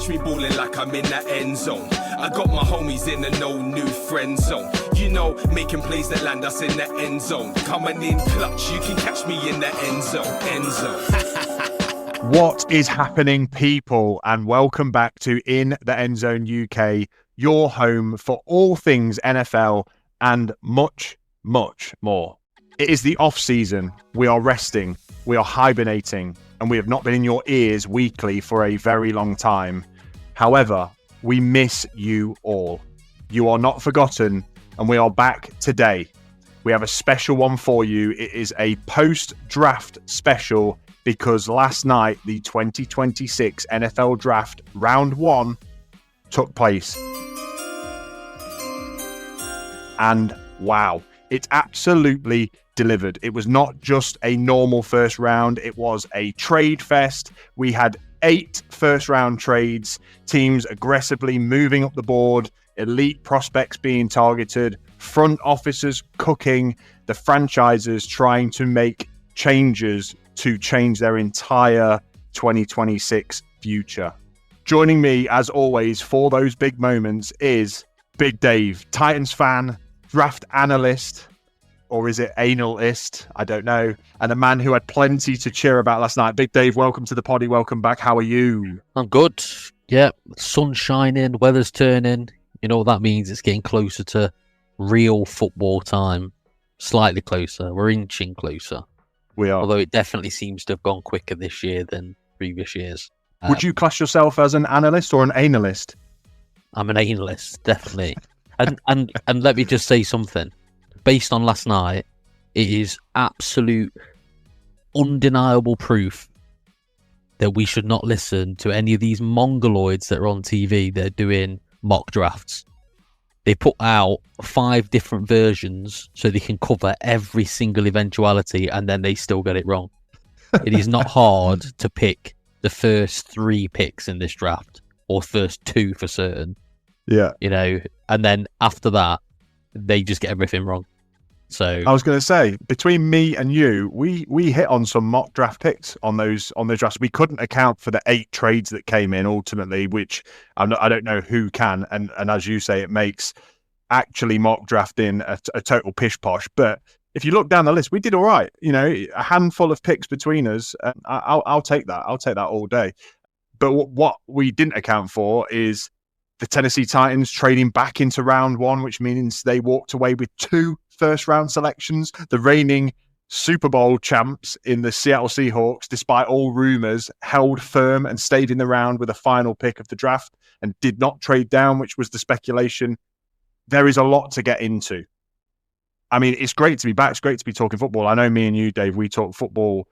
catch me balling like I'm in the end zone. I got my homies in the no new friend zone. You know, making plays that land us in the end zone. Coming in clutch, you can catch me in the end zone. End zone. What is happening, people? And welcome back to In The Endzone UK, your home for all things NFL and much, much more. It is the off-season. We are resting, we are hibernating, and we have not been in your ears weekly for a very long time. However, we miss you all. You are not forgotten, and we are back today. We have a special one for you. It is a post-draft special because last night, the 2026 NFL Draft Round 1 took place. And wow, it absolutely delivered. It was not just a normal first round, it was a trade fest. We had 8 first round trades, teams aggressively moving up the board, elite prospects being targeted, front officers cooking, the franchises trying to make changes to change their entire 2026 future. Joining me, as always, for those big moments is Big Dave, Titans fan, draft analyst, or is it analist? I don't know. And a man who had plenty to cheer about last night. Big Dave, welcome to the poddy. Welcome back. How are you? I'm good. Yeah, sun's shining, weather's turning. You know what that means? It's getting closer to real football time. Slightly closer. We're inching closer. We are. Although it definitely seems to have gone quicker this year than previous years. Would you class yourself as an analyst or an analyst? I'm an analyst, definitely. and let me just say something. Based on last night, it is absolute, undeniable proof that we should not listen to any of these mongoloids that are on TV that are doing mock drafts. They put out 5 different versions so they can cover every single eventuality, and then they still get it wrong. It is not hard to pick the first 3 picks in this draft, or first 2 for certain. Yeah. You know, and then after that, they just get everything wrong. So I was going to say, between me and you, we hit on some mock draft picks on those drafts. We couldn't account for the 8 trades that came in ultimately, which I don't know who can. And as you say, it makes actually mock drafting a total pish posh. But if you look down the list, we did all right. You know, a handful of picks between us. I'll take that. I'll take that all day. But what we didn't account for is the Tennessee Titans trading back into round 1, which means they walked away with 2 first round selections. The reigning Super Bowl champs in the Seattle Seahawks, despite all rumors, held firm and stayed in the round with a final pick of the draft and did not trade down, which was the speculation. There is a lot to get into. I mean, it's great to be back. It's great to be talking football. I know me and you, Dave, we talk football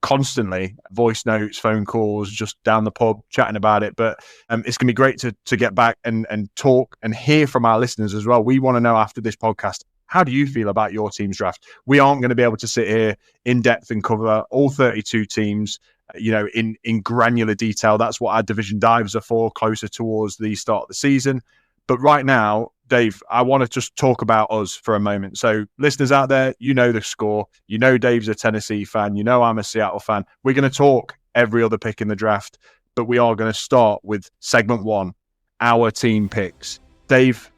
constantly, voice notes, phone calls, just down the pub chatting about it. But it's going to be great to get back and talk and hear from our listeners as well. We want to know after this podcast, how do you feel about your team's draft? We aren't going to be able to sit here in depth and cover all 32 teams, in granular detail. That's what our division dives are for, closer towards the start of the season. But right now, Dave, I want to just talk about us for a moment. So listeners out there, you know the score. You know Dave's a Tennessee fan. You know I'm a Seattle fan. We're going to talk every other pick in the draft, but we are going to start with segment 1, our team picks. Dave,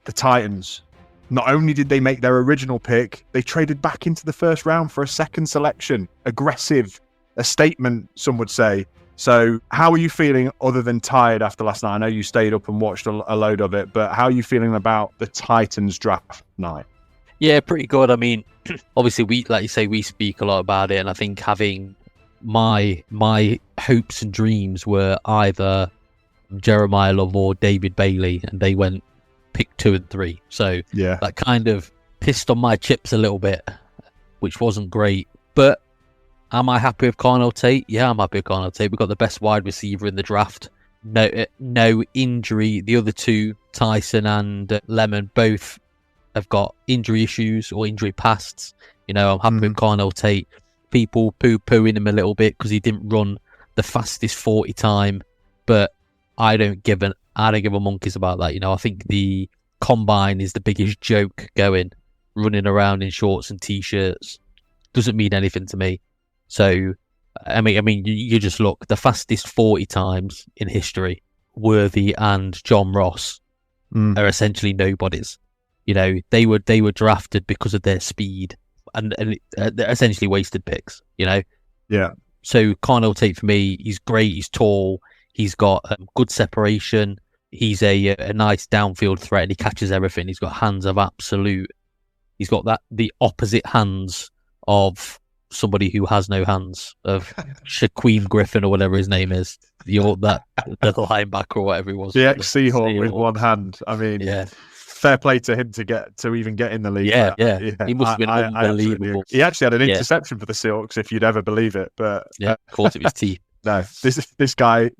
the Titans. Not only did they make their original pick, they traded back into the first round for a second selection. Aggressive, a statement, some would say. So how are you feeling other than tired after last night? I know you stayed up and watched a load of it, but how are you feeling about the Titans draft night? Yeah, pretty good. I mean, obviously, we speak a lot about it, and I think having my hopes and dreams were either Jeremiah Love or David Bailey, and they went pick 2 and 3. So yeah, that kind of pissed on my chips a little bit, which wasn't great. But am I happy with Carnell Tate? Yeah, I'm happy with Carnell Tate. We've got the best wide receiver in the draft. No injury. The other 2, Tyson and Lemon, both have got injury issues or injury pasts. I'm happy with Carnell Tate. People poo-pooing him a little bit because he didn't run the fastest 40 time, but I don't give a monkeys about that. I think the combine is the biggest joke going. Running around in shorts and t-shirts doesn't mean anything to me. So, I mean, you just look, the fastest 40 times in history Worthy and John Ross are essentially nobodies. You know, they were drafted because of their speed and they're essentially wasted picks. You know, Yeah. So Carnell Tate for me, he's great. He's tall. He's got good separation. He's a nice downfield threat, and he catches everything. He's got hands of absolute. He's got the opposite hands of somebody who has no hands, of Shaquem Griffin or whatever his name is. The linebacker or whatever he was. The ex-Seahawk with one hand. I mean, yeah. Fair play to him to even get in the league. Yeah. He must have been unbelievable. He actually had an interception for the Seahawks, if you'd ever believe it. But caught it with his teeth. No, this guy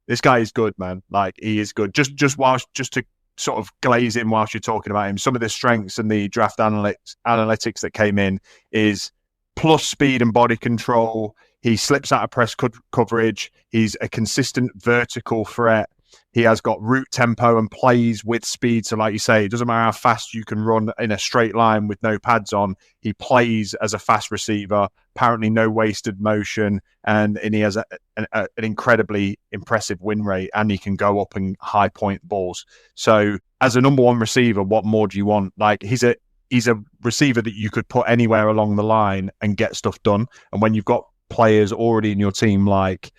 is good, man. Like, he is good. Just to sort of glaze in whilst you're talking about him, some of the strengths and the draft analytics that came in is plus speed and body control. He slips out of press coverage. He's a consistent vertical threat. He has got route tempo and plays with speed. So like you say, it doesn't matter how fast you can run in a straight line with no pads on. He plays as a fast receiver, apparently no wasted motion, and he has an incredibly impressive win rate, and he can go up and high point balls. So as a number one receiver, what more do you want? Like, he's a receiver that you could put anywhere along the line and get stuff done. And when you've got players already in your team like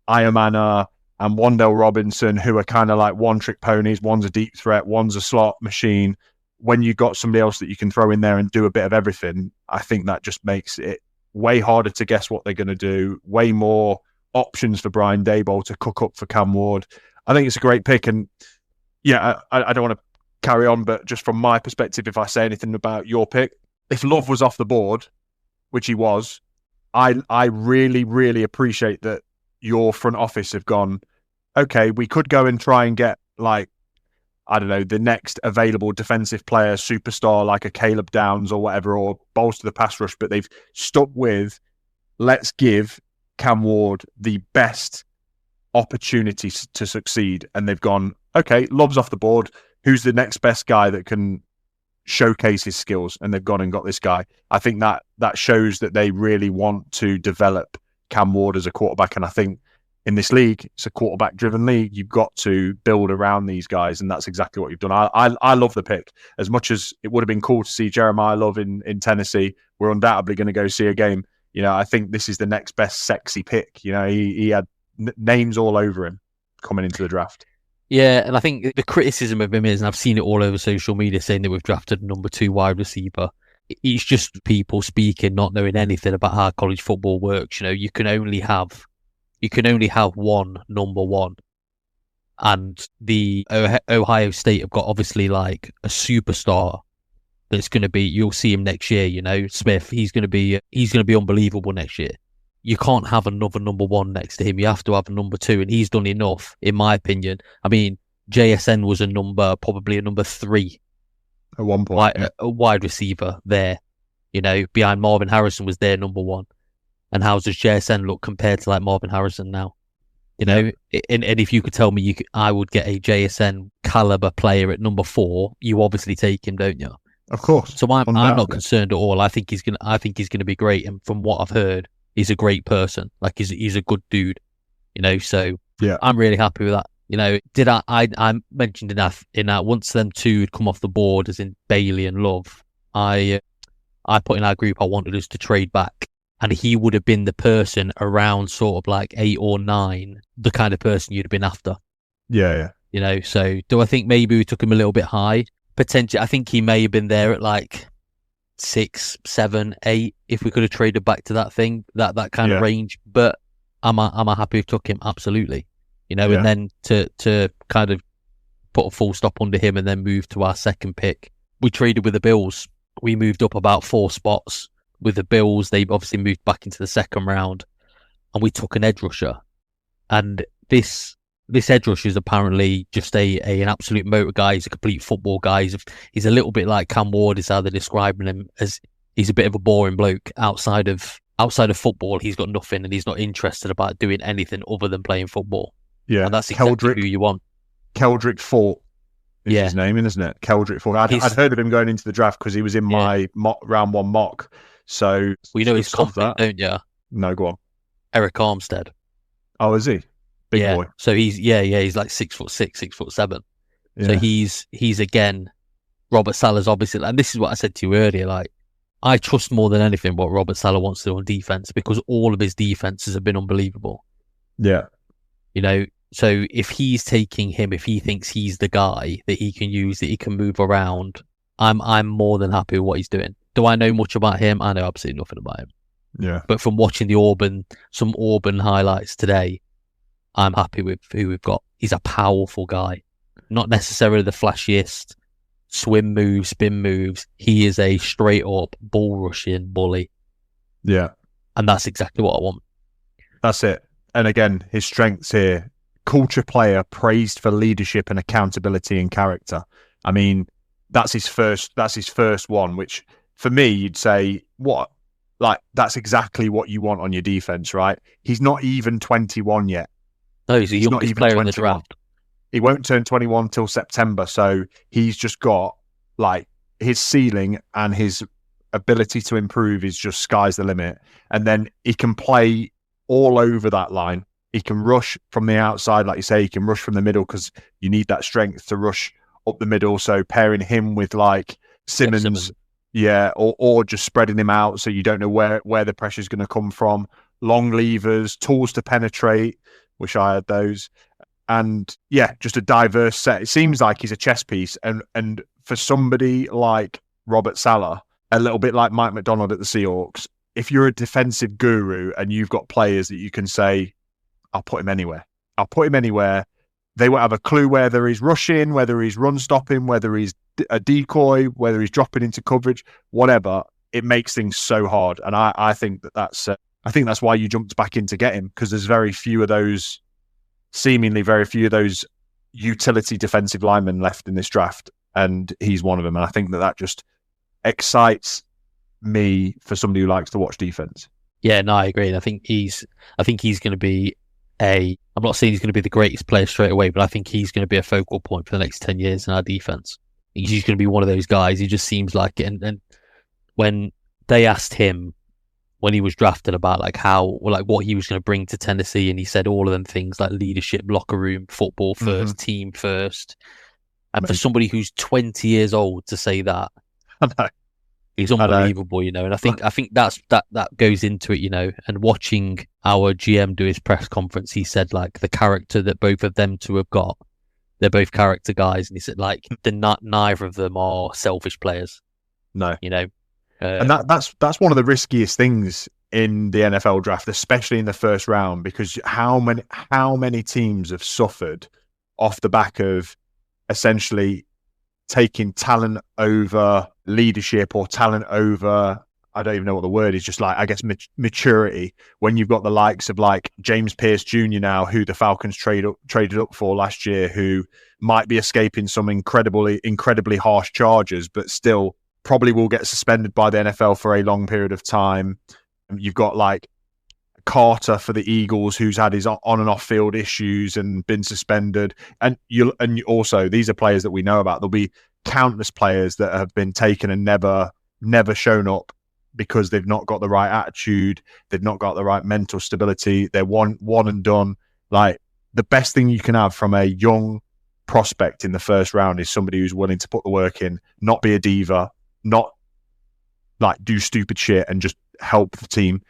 Iamana and Wandale Robinson, who are kind of like one-trick ponies, one's a deep threat, one's a slot machine, when you got somebody else that you can throw in there and do a bit of everything, I think that just makes it way harder to guess what they're going to do, way more options for Brian Daboll to cook up for Cam Ward. I think it's a great pick. And yeah, I don't want to carry on, but just from my perspective, if I say anything about your pick, if Love was off the board, which he was, I really, really appreciate that your front office have gone, okay, we could go and try and get, like, I don't know, the next available defensive player, superstar like a Caleb Downs or whatever, or bolster the pass rush, but they've stuck with, let's give Cam Ward the best opportunity to succeed. And they've gone, okay, Love's off the board. Who's the next best guy that can showcase his skills? And they've gone and got this guy. I think that shows that they really want to develop Cam Ward as a quarterback. And I think in this league, it's a quarterback-driven league. You've got to build around these guys, and that's exactly what you've done. I love the pick. As much as it would have been cool to see Jeremiah Love in Tennessee, we're undoubtedly going to go see a game. You know, I think this is the next best sexy pick. You know, he had names all over him coming into the draft. Yeah, and I think the criticism of him is, and I've seen it all over social media, saying that we've drafted a number 2 wide receiver. It's just people speaking, not knowing anything about how college football works. You know, you can only have one number 1, and the Ohio State have got obviously like a superstar that's going to be. You'll see him next year. You know, Smith. He's going to be unbelievable next year. You can't have another number 1 next to him. You have to have a number 2, and he's done enough, in my opinion. I mean, JSN was probably a number 3 at one point, a wide receiver there. You know, behind Marvin Harrison was their number 1. And how does JSN look compared to like Marvin Harrison now? You know, and if you could tell me I would get a JSN caliber player at number 4, you obviously take him, don't you? Of course. So I'm not concerned at all. I think he's gonna be great. And from what I've heard, he's a great person. Like he's a good dude. You know, so yeah, I'm really happy with that. You know, I mentioned in that once them 2 had come off the board, as in Bailey and Love, I put in our group I wanted us to trade back. And he would have been the person around sort of like 8 or 9, the kind of person you'd have been after. Yeah. You know, so do I think maybe we took him a little bit high? Potentially, I think he may have been there at like 6, 7, 8, if we could have traded back to that thing, that kind of range. But am I happy we took him? Absolutely. You know, and then to kind of put a full stop under him and then move to our second pick, we traded with the Bills. We moved up about 4 spots. With the Bills, they obviously moved back into the second round, and we took an edge rusher. And this edge rusher is apparently just an absolute motor guy. He's a complete football guy. He's a little bit like Cam Ward is how they're describing him, as he's a bit of a boring bloke. Outside of football, he's got nothing, and he's not interested about doing anything other than playing football. Yeah, and that's exactly who you want. Keldrick Fort is his name, isn't it? Keldrick Fort. I'd heard of him going into the draft because he was in my round 1 mock. So we know he's confident, don't you? No, go on. Eric Armstead. Oh, is he? Big yeah. boy. So he's like 6'6", 6'7". So Yeah. he's again, Robert Salah's obviously, and this is what I said to you earlier. Like, I trust more than anything what Robert Salah wants to do on defense, because all of his defenses have been unbelievable. Yeah. You know, so if he's taking him, if he thinks he's the guy that he can use, that he can move around, I'm more than happy with what he's doing. Do I know much about him? I know absolutely nothing about him. Yeah. But from watching some Auburn highlights today, I'm happy with who we've got. He's a powerful guy, not necessarily the flashiest swim moves, spin moves. He is a straight up ball rushing bully. Yeah. And that's exactly what I want. That's it. And again, his strengths here: culture player, praised for leadership and accountability and character. I mean, that's his first one, which for me, you'd say, what? Like, that's exactly what you want on your defense, right? He's not even 21 yet. No, he's the youngest player in the draft. He won't turn 21 till September. So he's just got, like, his ceiling and his ability to improve is just sky's the limit. And then he can play all over that line. He can rush from the outside, like you say. He can rush from the middle, because you need that strength to rush up the middle. So pairing him with like Simmons. Yeah, or just spreading him out so you don't know where the pressure is going to come from. Long levers, tools to penetrate. Wish I had those. And yeah, just a diverse set. It seems like he's a chess piece. And for somebody like Robert Saleh, a little bit like Mike McDonald at the Seahawks, if you're a defensive guru and you've got players that you can say, I'll put him anywhere. I'll put him anywhere. They won't have a clue whether he's rushing, whether he's run stopping, whether he's a decoy, whether he's dropping into coverage, whatever. It makes things so hard. And I think that's why you jumped back in to get him, because there's seemingly very few of those utility defensive linemen left in this draft. And he's one of them. And I think that just excites me for somebody who likes to watch defense. Yeah, no, I agree. I think he's going to be I'm not saying he's going to be the greatest player straight away, but I think he's going to be a focal point for the next 10 years in our defense. He's going to be one of those guys. He just seems like it. And when they asked him when he was drafted about what he was going to bring to Tennessee, and he said all of them things like leadership, locker room, football first, team first. And for somebody who's 20 years old to say that, I know. He's unbelievable, you know, and I think that goes into it, you know. And watching our GM do his press conference, he said like the character that both of them two have got, they're both character guys, and he said like neither of them are selfish players. No, you know, and that's one of the riskiest things in the NFL draft, especially in the first round, because how many teams have suffered off the back of essentially taking talent over leadership, or talent over, I don't even know what the word is, just like, I guess, maturity, when you've got the likes of like James Pierce Jr. now, who the Falcons traded up for last year, who might be escaping some incredibly harsh charges, but still probably will get suspended by the NFL for a long period of time. You've got like Carter for the Eagles, who's had his on and off field issues and been suspended. And also, these are players that we know about. There'll be countless players that have been taken and never shown up because they've not got the right attitude, they've not got the right mental stability. They're one and done. Like, the best thing you can have from a young prospect in the first round is somebody who's willing to put the work in, not be a diva, not like do stupid shit, and just help the team.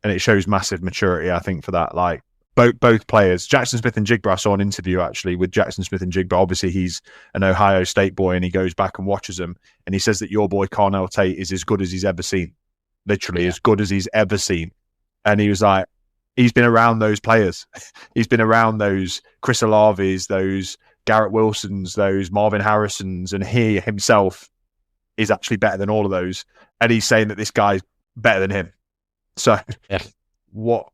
And it shows massive maturity, I think, for that. Like, both players, Jackson Smith and Jigba, I saw an interview actually with Jackson Smith and Jigba. Obviously, he's an Ohio State boy, and he goes back and watches them, and he says that your boy Carnell Tate is as good as he's ever seen, literally as good as he's ever seen. And he was like, he's been around those players. He's been around those Chris Olaves, those Garrett Wilsons, those Marvin Harrisons, and he himself is actually better than all of those. And he's saying that this guy's better than him. So yeah. What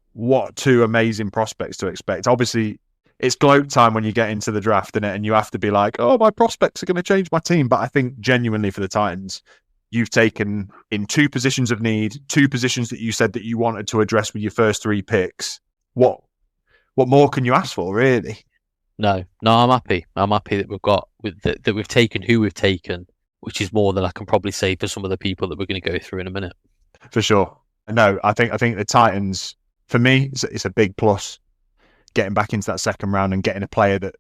two amazing prospects to expect. Obviously, it's gloat time when you get into the draft, innit? And you have to be like, oh, my prospects are going to change my team. But I think genuinely for the Titans, you've taken in two positions of need, two positions that you said that you wanted to address with your first three picks. What more can you ask for, really? No, I'm happy. I'm happy that that we've taken who we've taken, which is more than I can probably say for some of the people that we're going to go through in a minute. For sure. No, I think the Titans, for me, it's a big plus. getting back into that second round and getting a player that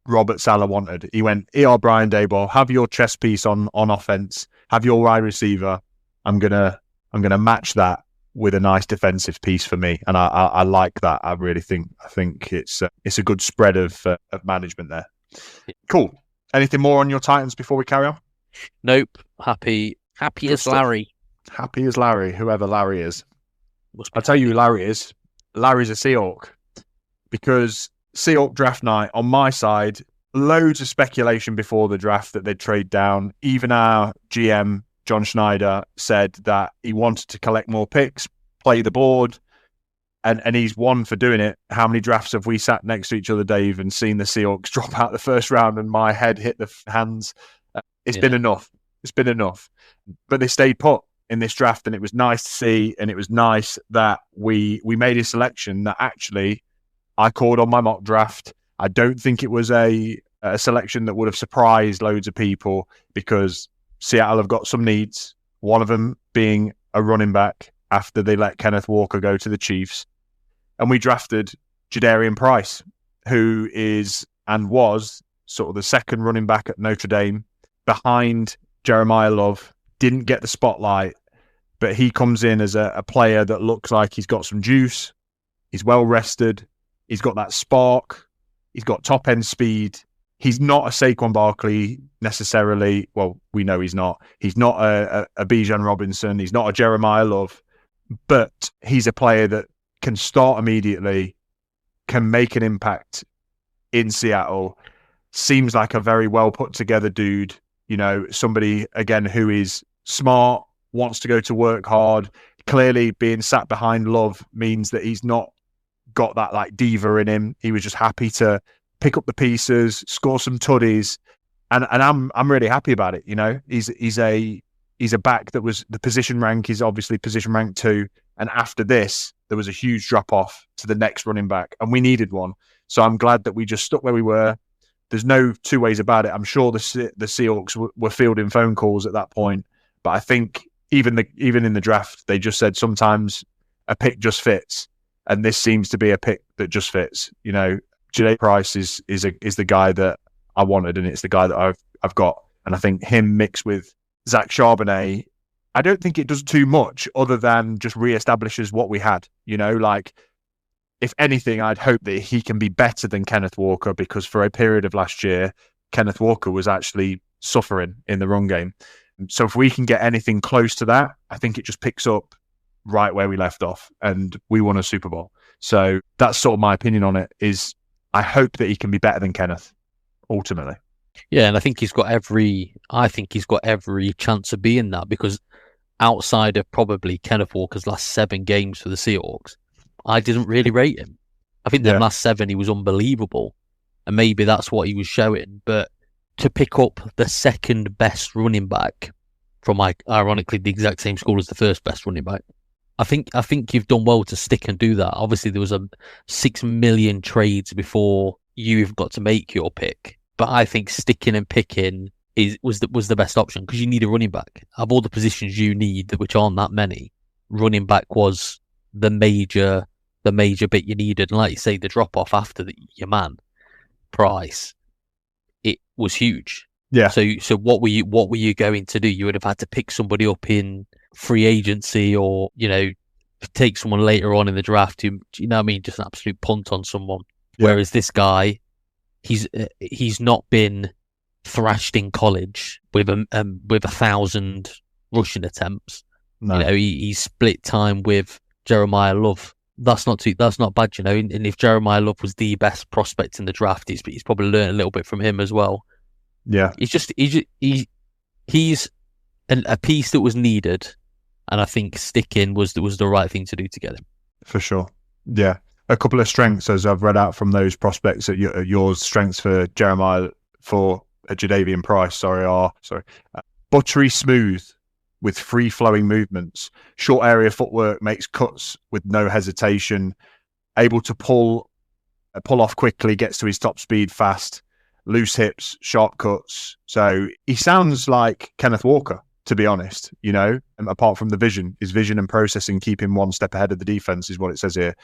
Robert Saleh wanted. He went, Brian Daboll, have your chess piece on offense, have your wide receiver. I'm gonna match that with a nice defensive piece for me, and I like that. I think it's a good spread of management there. Cool. Anything more on your Titans before we carry on? Nope. Happy as Larry. Happy as Larry, whoever Larry is. I'll tell you who Larry is. Larry's a Seahawk, because Seahawk draft night on my side, loads of speculation before the draft that they'd trade down. Even our GM, John Schneider, said that he wanted to collect more picks, play the board, and he's won for doing it. How many drafts have we sat next to each other, Dave, and seen the Seahawks drop out the first round and my head hit the hands? It's been enough. It's been enough. But they stayed put in this draft, and it was nice to see, and it was nice that we made a selection that actually I called on my mock draft. I don't think it was a selection that would have surprised loads of people, because Seattle have got some needs, one of them being a running back after they let Kenneth Walker go to the Chiefs. And we drafted Jadarian Price, who is and was sort of the second running back at Notre Dame behind Jeremiah Love. Didn't get the spotlight, but he comes in as a player that looks like he's got some juice. He's well rested. He's got that spark. He's got top end speed. He's not a Saquon Barkley necessarily. Well, we know he's not. He's not a Bijan Robinson. He's not a Jeremiah Love, but he's a player that can start immediately, can make an impact in Seattle. Seems like a very well put together dude. You know, somebody, again, who is smart, wants to go to work hard. Clearly being sat behind Love means that he's not got that like diva in him. He was just happy to pick up the pieces, score some tuddies, and I'm really happy about it. You know, he's a back that was, the position rank is obviously position rank 2, and after this there was a huge drop off to the next running back, and we needed one. So I'm glad that we just stuck where we were. There's no two ways about it. I'm sure the Seahawks were fielding phone calls at that point, but I think even in the draft they just said sometimes a pick just fits, and this seems to be a pick that just fits. You know, Jadae Price is the guy that I wanted, and it's the guy that I've got. And I think him mixed with Zach Charbonnet, I don't think it does too much other than just reestablishes what we had. You know, like, if anything, I'd hope that he can be better than Kenneth Walker, because for a period of last year, Kenneth Walker was actually suffering in the run game. So if we can get anything close to that, I think it just picks up right where we left off, and we won a Super Bowl. So that's sort of my opinion on it, is I hope that he can be better than Kenneth, ultimately. Yeah, and I think he's got every chance of being that, because outside of probably Kenneth Walker's last 7 games for the Seahawks, I didn't really rate him. I think the last 7 he was unbelievable, and maybe that's what he was showing. But to pick up the second best running back from, ironically, the exact same school as the first best running back, I think you've done well to stick and do that. Obviously, there was 6 million trades before you've got to make your pick, but I think sticking and picking was the best option, because you need a running back. Of all the positions you need, which aren't that many, running back was the major bit you needed. And like you say, the drop off after your man Price, it was huge. Yeah. So what were you going to do? You would have had to pick somebody up in free agency, or, you know, take someone later on in the draft who, you know what I mean, just an absolute punt on someone. Yeah. Whereas this guy, he's not been thrashed in college with 1,000 rushing attempts. No. You know, he split time with Jeremiah Love. That's not bad, you know. And if Jeremiah Love was the best prospect in the draft, he's probably learned a little bit from him as well. Yeah, he's a piece that was needed, and I think sticking was the right thing to do to get him. For sure. Yeah, a couple of strengths as I've read out from those prospects at yours. Strengths for Jeremiah, for Jadavian Price, are buttery smooth with free flowing movements, short area footwork, makes cuts with no hesitation, able to pull off quickly, gets to his top speed fast, loose hips, sharp cuts. So he sounds like Kenneth Walker, to be honest, apart from the vision. His vision and processing, keeping one step ahead of the defense is what it says here.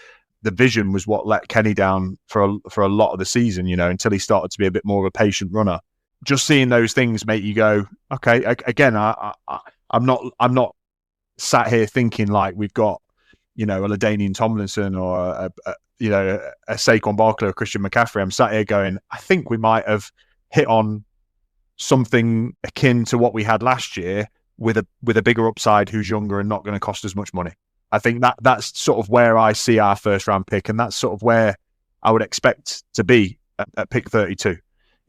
The vision was what let Kenny down for a lot of the season, until he started to be a bit more of a patient runner. Just seeing those things make you go, okay, again, I'm not sat here thinking like we've got, a LaDainian Tomlinson or a Saquon Barkley or Christian McCaffrey. I'm sat here going, I think we might have hit on something akin to what we had last year with a bigger upside, who's younger and not going to cost as much money. I think that's sort of where I see our first round pick, and that's sort of where I would expect to be at pick 32.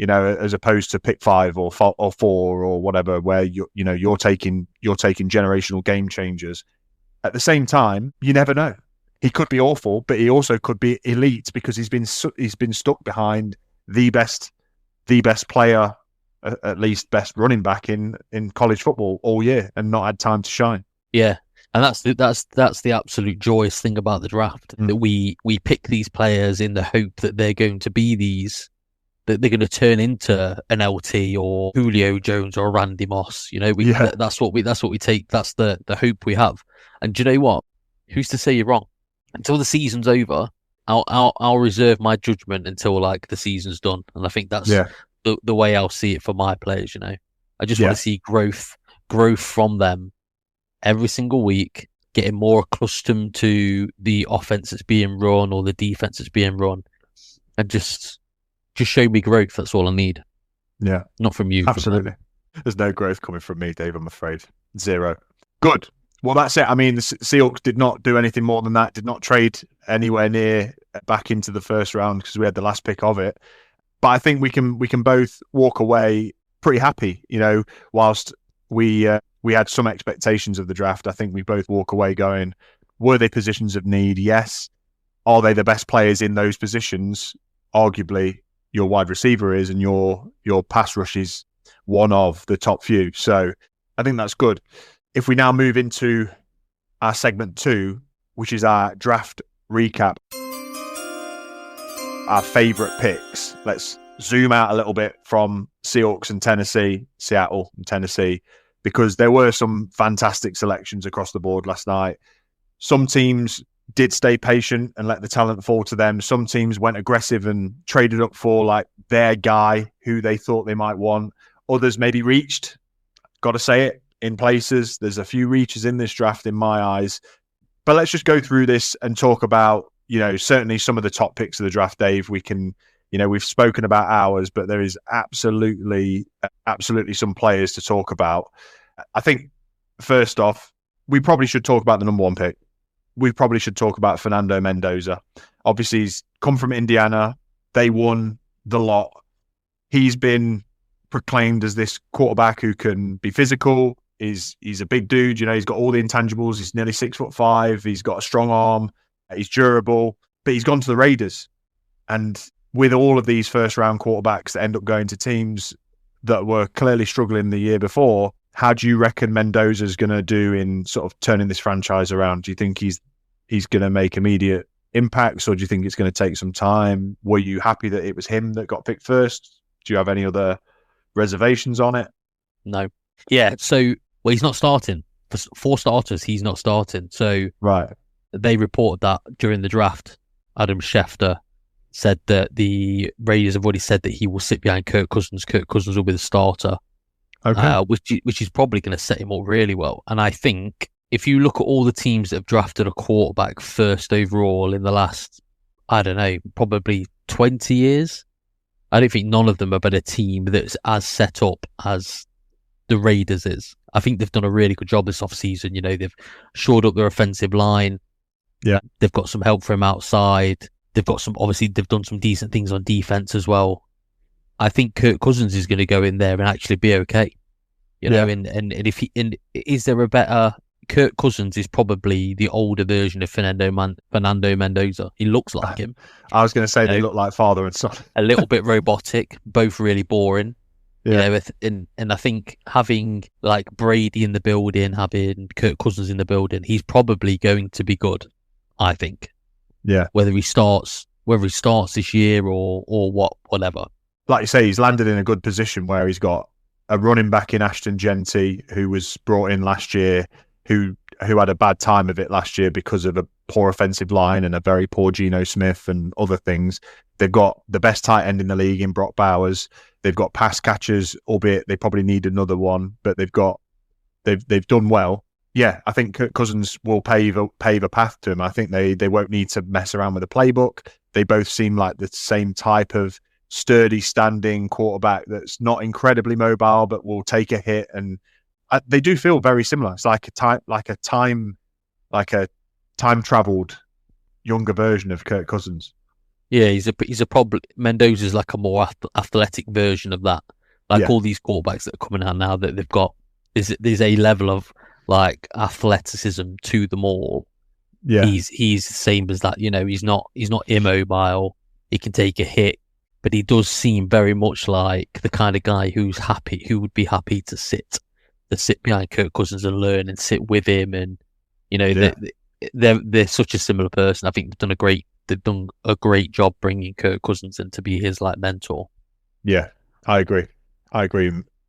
As opposed to pick 5 or 4 or whatever, where you're taking generational game changers. At the same time, you never know. He could be awful, but he also could be elite because he's been stuck behind the best player, at least best running back in college football all year, and not had time to shine. Yeah, and that's the absolute joyous thing about the draft, that we pick these players in the hope that they're going to be that they're going to turn into an LT or Julio Jones or Randy Moss. That's what we take. That's the hope we have. And do you know what? Who's to say you're wrong? Until the season's over, I'll reserve my judgment until like the season's done. And I think that's the way I'll see it for my players. I just want to see growth from them every single week, getting more accustomed to the offense that's being run or the defense that's being run, and just show me growth. That's all I need. Yeah. Not from you. Absolutely. There's no growth coming from me, Dave, I'm afraid. 0. Good. Well, that's it. I mean, the Seahawks did not do anything more than that, did not trade anywhere near back into the first round because we had the last pick of it. But I think we can both walk away pretty happy. Whilst we had some expectations of the draft, I think we both walk away going, were they positions of need? Yes. Are they the best players in those positions? Arguably, your wide receiver is, and your pass rush is one of the top few. So I think that's good. If we now move into our segment 2, which is our draft recap, our favourite picks. Let's zoom out a little bit from Seahawks and Seattle and Tennessee, because there were some fantastic selections across the board last night. Some teams did stay patient and let the talent fall to them. Some teams went aggressive and traded up for like their guy who they thought they might want. Others maybe reached, got to say it, in places. There's a few reaches in this draft in my eyes. But let's just go through this and talk about, certainly some of the top picks of the draft, Dave. We can, we've spoken about ours, but there is absolutely some players to talk about. I think, first off, we probably should talk about the number 1 pick. We probably should talk about Fernando Mendoza. Obviously, he's come from Indiana. They won the lot. He's been proclaimed as this quarterback who can be physical. He's a big dude. He's got all the intangibles. He's nearly 6'5". He's got a strong arm. He's durable. But he's gone to the Raiders. And with all of these first-round quarterbacks that end up going to teams that were clearly struggling the year before, how do you reckon Mendoza's going to do in sort of turning this franchise around? Do you think he's going to make immediate impacts, or do you think it's going to take some time? Were you happy that it was him that got picked first? Do you have any other reservations on it? No. Yeah, so he's not starting. For starters, he's not starting. So right. They reported that during the draft. Adam Schefter said that the Raiders have already said that he will sit behind Kirk Cousins. Kirk Cousins will be the starter. Okay. Which is probably going to set him up really well. And I think if you look at all the teams that have drafted a quarterback first overall in the last, I don't know, probably 20 years, I don't think none of them have been a team that's as set up as the Raiders is. I think they've done a really good job this offseason. They've shored up their offensive line. Yeah. They've got some help from outside. They've done some decent things on defense as well. I think Kirk Cousins is going to go in there and actually be okay. And if is there a better Kirk Cousins is probably the older version of Fernando Mendoza. He looks like him. I was going to say they look like father and son. A little bit robotic, both really boring. Yeah. And I think having like Brady in the building, having Kirk Cousins in the building, he's probably going to be good, I think. Yeah. Whether he starts this year or whatever. Like you say, he's landed in a good position where he's got a running back in Ashton Genty who was brought in last year, who had a bad time of it last year because of a poor offensive line and a very poor Geno Smith and other things. They've got the best tight end in the league in Brock Bowers. They've got pass catchers, albeit they probably need another one, but they've done well. Yeah, I think Kirk Cousins will pave a path to him. I think they won't need to mess around with the playbook. They both seem like the same type of sturdy, standing quarterback that's not incredibly mobile, but will take a hit. And they do feel very similar. It's like a time traveled younger version of Kirk Cousins. Yeah, he's a problem. Mendoza's like a more athletic version of that. Like all these quarterbacks that are coming out now, that they've got there's a level of like athleticism to them all. Yeah, he's the same as that. You know, he's not immobile. He can take a hit, but he does seem very much like the kind of guy who would be happy to sit behind Kirk Cousins and learn and sit with him. And you know, they're such a similar person. I think they've done a great job bringing Kirk Cousins in to be his like mentor. Yeah, I agree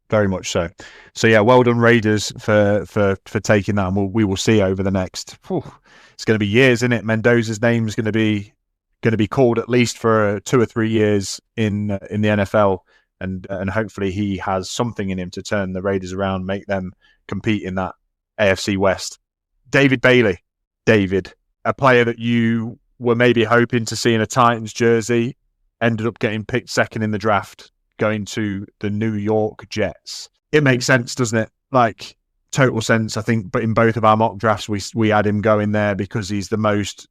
very much so. So yeah, well done Raiders for taking that, and we will see over the next. It's going to be years, isn't it? Mendoza's name is going to be called at least for 2 or 3 years in the NFL, and hopefully he has something in him to turn the Raiders around, make them compete in that AFC West. David Bailey, a player that you were maybe hoping to see in a Titans jersey, ended up getting picked second in the draft, going to the New York Jets. It makes sense, doesn't it? Like, total sense, I think. But in both of our mock drafts, we had him going there because he's the most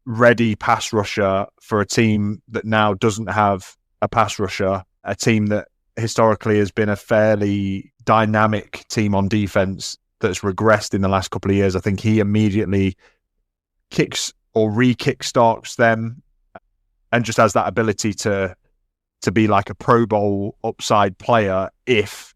ready pass rusher for a team that now doesn't have a pass rusher, a team that historically has been a fairly dynamic team on defense that's regressed in the last couple of years. I think he immediately kicks or re-kickstarts them and just has that ability to be like a Pro Bowl upside player if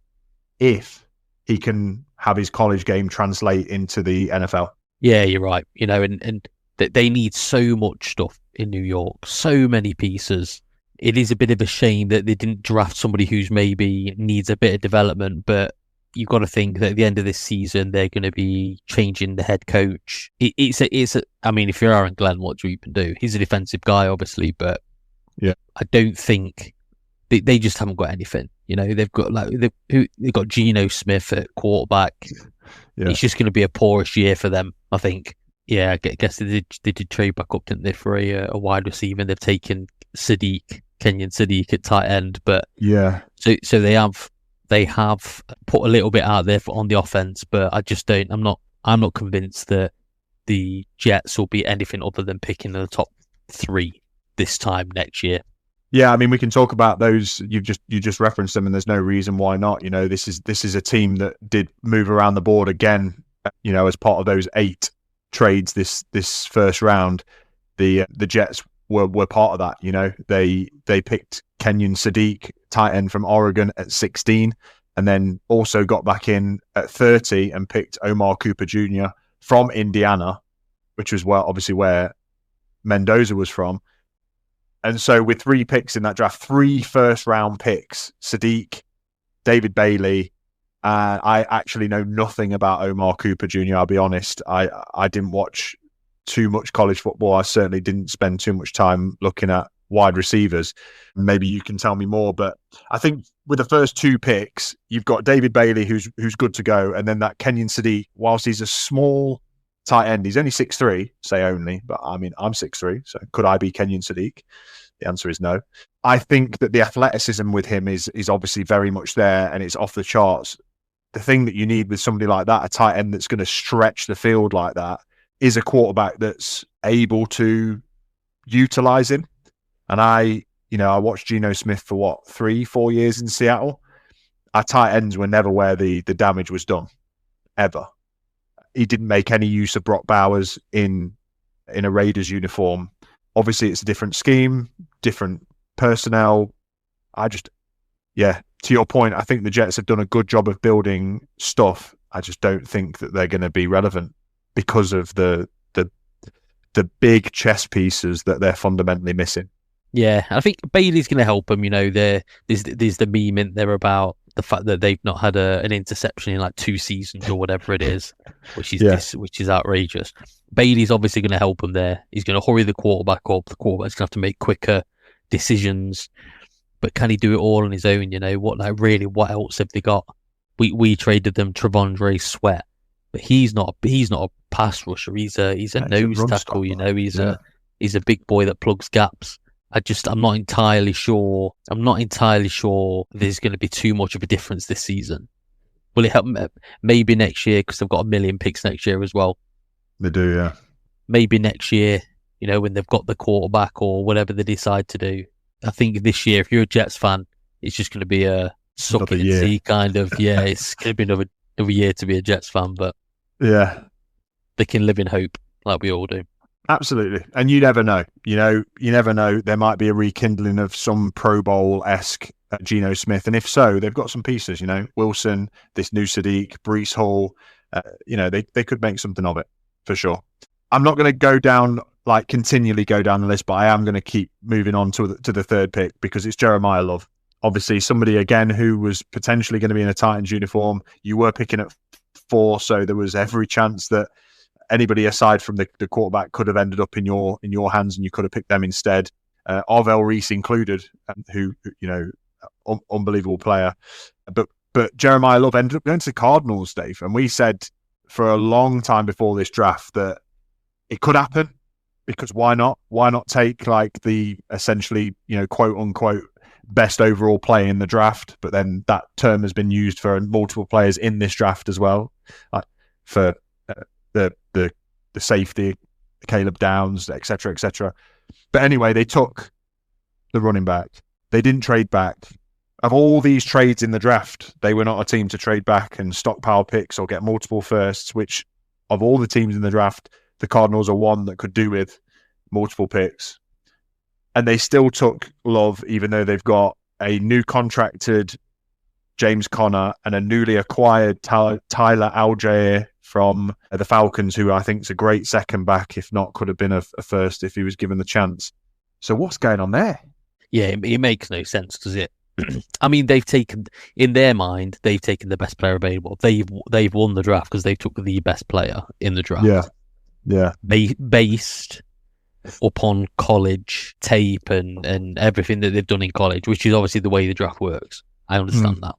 he can have his college game translate into the NFL. Yeah, you're right. You know, and they need so much stuff in New York, so many pieces. It is a bit of a shame that they didn't draft somebody who's maybe needs a bit of development, but you've got to think that at the end of this season, they're going to be changing the head coach. I mean, if you're Aaron Glenn, what do you even do? He's a defensive guy, obviously, but yeah, I don't think they just haven't got anything. You know, they've got Geno Smith at quarterback. Yeah. It's just going to be a poorish year for them, I think. Yeah, I guess they did trade back up, didn't they, for a wide receiver? And they've taken Kenyon Sadiq at tight end, but yeah, so they have put a little bit out there on the offense, but I just don't. I'm not convinced that the Jets will be anything other than picking in the top 3 this time next year. Yeah, I mean, we can talk about those. You just referenced them, and there's no reason why not. You know, this is a team that did move around the board again. You know, as part of those 8 trades this first round, the Jets were part of that. You know, they picked Kenyon Sadiq, tight end from Oregon, at 16, and then also got back in at 30 and picked Omar Cooper Jr. from Indiana, which was obviously where Mendoza was from. And so with 3 picks in that draft, 3 first-round picks, Sadiq, David Bailey, I actually know nothing about Omar Cooper Jr., I'll be honest. I didn't watch too much college football. I certainly didn't spend too much time looking at wide receivers. Maybe you can tell me more, but I think with the first 2 picks, you've got David Bailey, who's good to go, and then that Kenyon Sadiq, whilst he's a small tight end, he's only 6'3", say only, but I mean, I'm 6'3", so could I be Kenyon Sadiq? The answer is no. I think that the athleticism with him is obviously very much there, and it's off the charts. The thing that you need with somebody like that, a tight end that's going to stretch the field like that, is a quarterback that's able to utilize him. And I watched Geno Smith for 3-4 years in Seattle. Our tight ends were never where the damage was done, ever. He didn't make any use of Brock Bowers in a Raiders uniform. Obviously, it's a different scheme, different personnel. To your point, I think the Jets have done a good job of building stuff. I just don't think that they're going to be relevant because of the big chess pieces that they're fundamentally missing. Yeah, I think Bailey's going to help them. You know, there's the meme in there about the fact that they've not had an interception in like 2 seasons or whatever it is, which is which is outrageous. Bailey's obviously going to help them there. He's going to hurry the quarterback up. The quarterback's going to have to make quicker decisions. But can he do it all on his own? You know, what else have they got? We traded them Travondre Sweat, but he's not a pass rusher. He's a nose tackle. You know, he's a big boy that plugs gaps. I'm not entirely sure. I'm not entirely sure there's going to be too much of a difference this season. Will it help? Maybe next year, because they've got 1 million picks next year as well. They do, yeah. Maybe next year, you know, when they've got the quarterback or whatever they decide to do. I think this year, if you're a Jets fan, it's just going to be a suck it and see kind of. Yeah, it's going to be another year to be a Jets fan, but yeah, they can live in hope like we all do. Absolutely. And you never know. You never know. There might be a rekindling of some Pro Bowl-esque Geno Smith. And if so, they've got some pieces, you know, Wilson, this new Sadiq, Breece Hall. They could make something of it for sure. I'm not going to continually go down the list, but I am going to keep moving on to the third pick because it's Jeremiah Love. Obviously, somebody, again, who was potentially going to be in a Titans uniform. You were picking at 4, so there was every chance that anybody aside from the quarterback could have ended up in your hands, and you could have picked them instead. Arvell Reese included, who unbelievable player. But Jeremiah Love ended up going to the Cardinals, Dave, and we said for a long time before this draft that it could happen because why not? Why not take like the essentially quote unquote best overall play in the draft? But then that term has been used for multiple players in this draft as well, for the safety, Caleb Downs, etc., etc. But anyway, they took the running back. They didn't trade back. Of all these trades in the draft, they were not a team to trade back and stockpile picks or get multiple firsts, which of all the teams in the draft, the Cardinals are one that could do with multiple picks. And they still took Love, even though they've got a new contracted James Conner and a newly acquired Tyler Algier from the Falcons, who I think is a great second back, if not could have been a first if he was given the chance. So what's going on there? Yeah, it makes no sense, does it? I mean, in their mind, they've taken the best player available. They've won the draft because they took the best player in the draft. Yeah. Based upon college tape and everything that they've done in college, which is obviously the way the draft works. I understand that.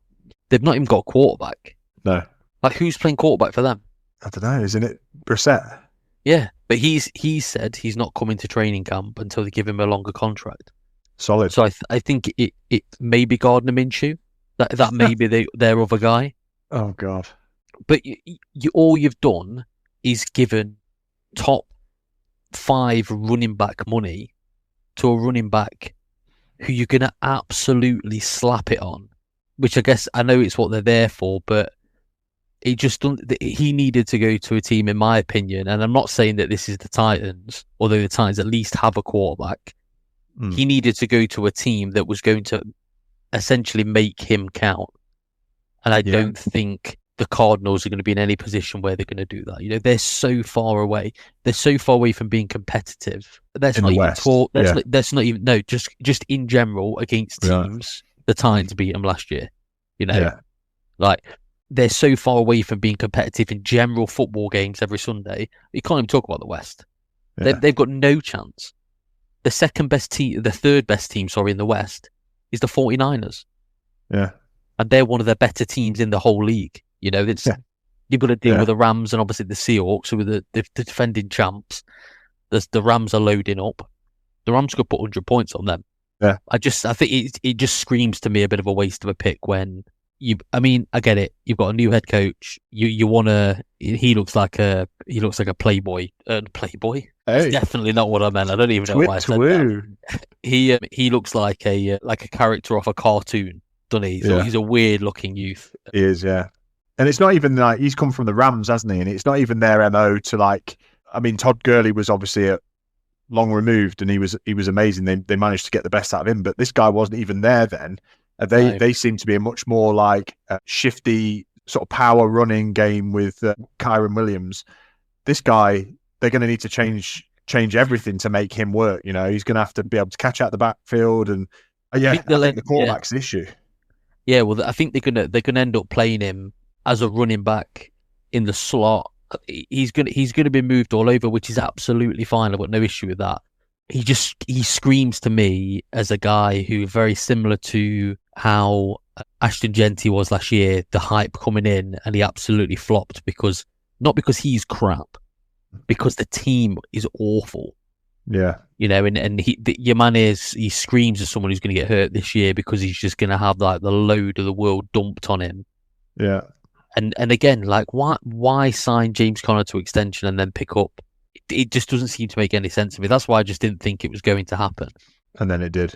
They've not even got a quarterback. No. Like, who's playing quarterback for them? I don't know. Isn't it Brissett? Yeah, but he said he's not coming to training camp until they give him a longer contract. Solid. So I think it may be Gardner Minshew. That may be their other guy. Oh God! But all you've done is given top 5 running back money to a running back who you're gonna absolutely slap it on. Which I guess I know it's what they're there for, but it just he needed to go to a team, in my opinion. And I'm not saying that this is the Titans, although the Titans at least have a quarterback. He needed to go to a team that was going to essentially make him count. And I don't think the Cardinals are going to be in any position where they're going to do that. They're so far away. They're so far away from being competitive. That's not even talk. That's not even just in general against teams. The Titans beat them last year. Like they're so far away from being competitive in general football games every Sunday. You can't even talk about the West. They've got no chance. The third best team, in the West is the 49ers. Yeah. And they're one of the better teams in the whole league. You've got to deal with the Rams and obviously the Seahawks, who are the defending champs. The Rams are loading up. The Rams could put 100 points on them. Yeah. I think it just screams to me a bit of a waste of a pick when I get it. You've got a new head coach. You want to. He looks like a playboy. Playboy. Hey. It's definitely not what I meant. I don't even know why I said that. He looks like a character off a cartoon, doesn't he? So he's a weird looking youth. He is, yeah. And it's not even like he's come from the Rams, hasn't he? And it's not even their MO to like. I mean, Todd Gurley was obviously long removed, and he was amazing. They managed to get the best out of him, but this guy wasn't even there then. They seem to be a much more like shifty sort of power running game with Kyron Williams. This guy, they're going to need to change everything to make him work. He's going to have to be able to catch out the backfield, and I think the quarterback's the issue. Yeah, well, I think they're gonna end up playing him as a running back in the slot. He's gonna be moved all over, which is absolutely fine. I've got no issue with that. He screams to me as a guy who very similar to how Ashton Genty was last year. The hype coming in, and he absolutely flopped because not because he's crap, because the team is awful. Yeah. Your man he screams as someone who's going to get hurt this year because he's just going to have like the load of the world dumped on him. Yeah. And again, like why sign James Conner to extension and then pick up? It just doesn't seem to make any sense to me. That's why I just didn't think it was going to happen. And then it did.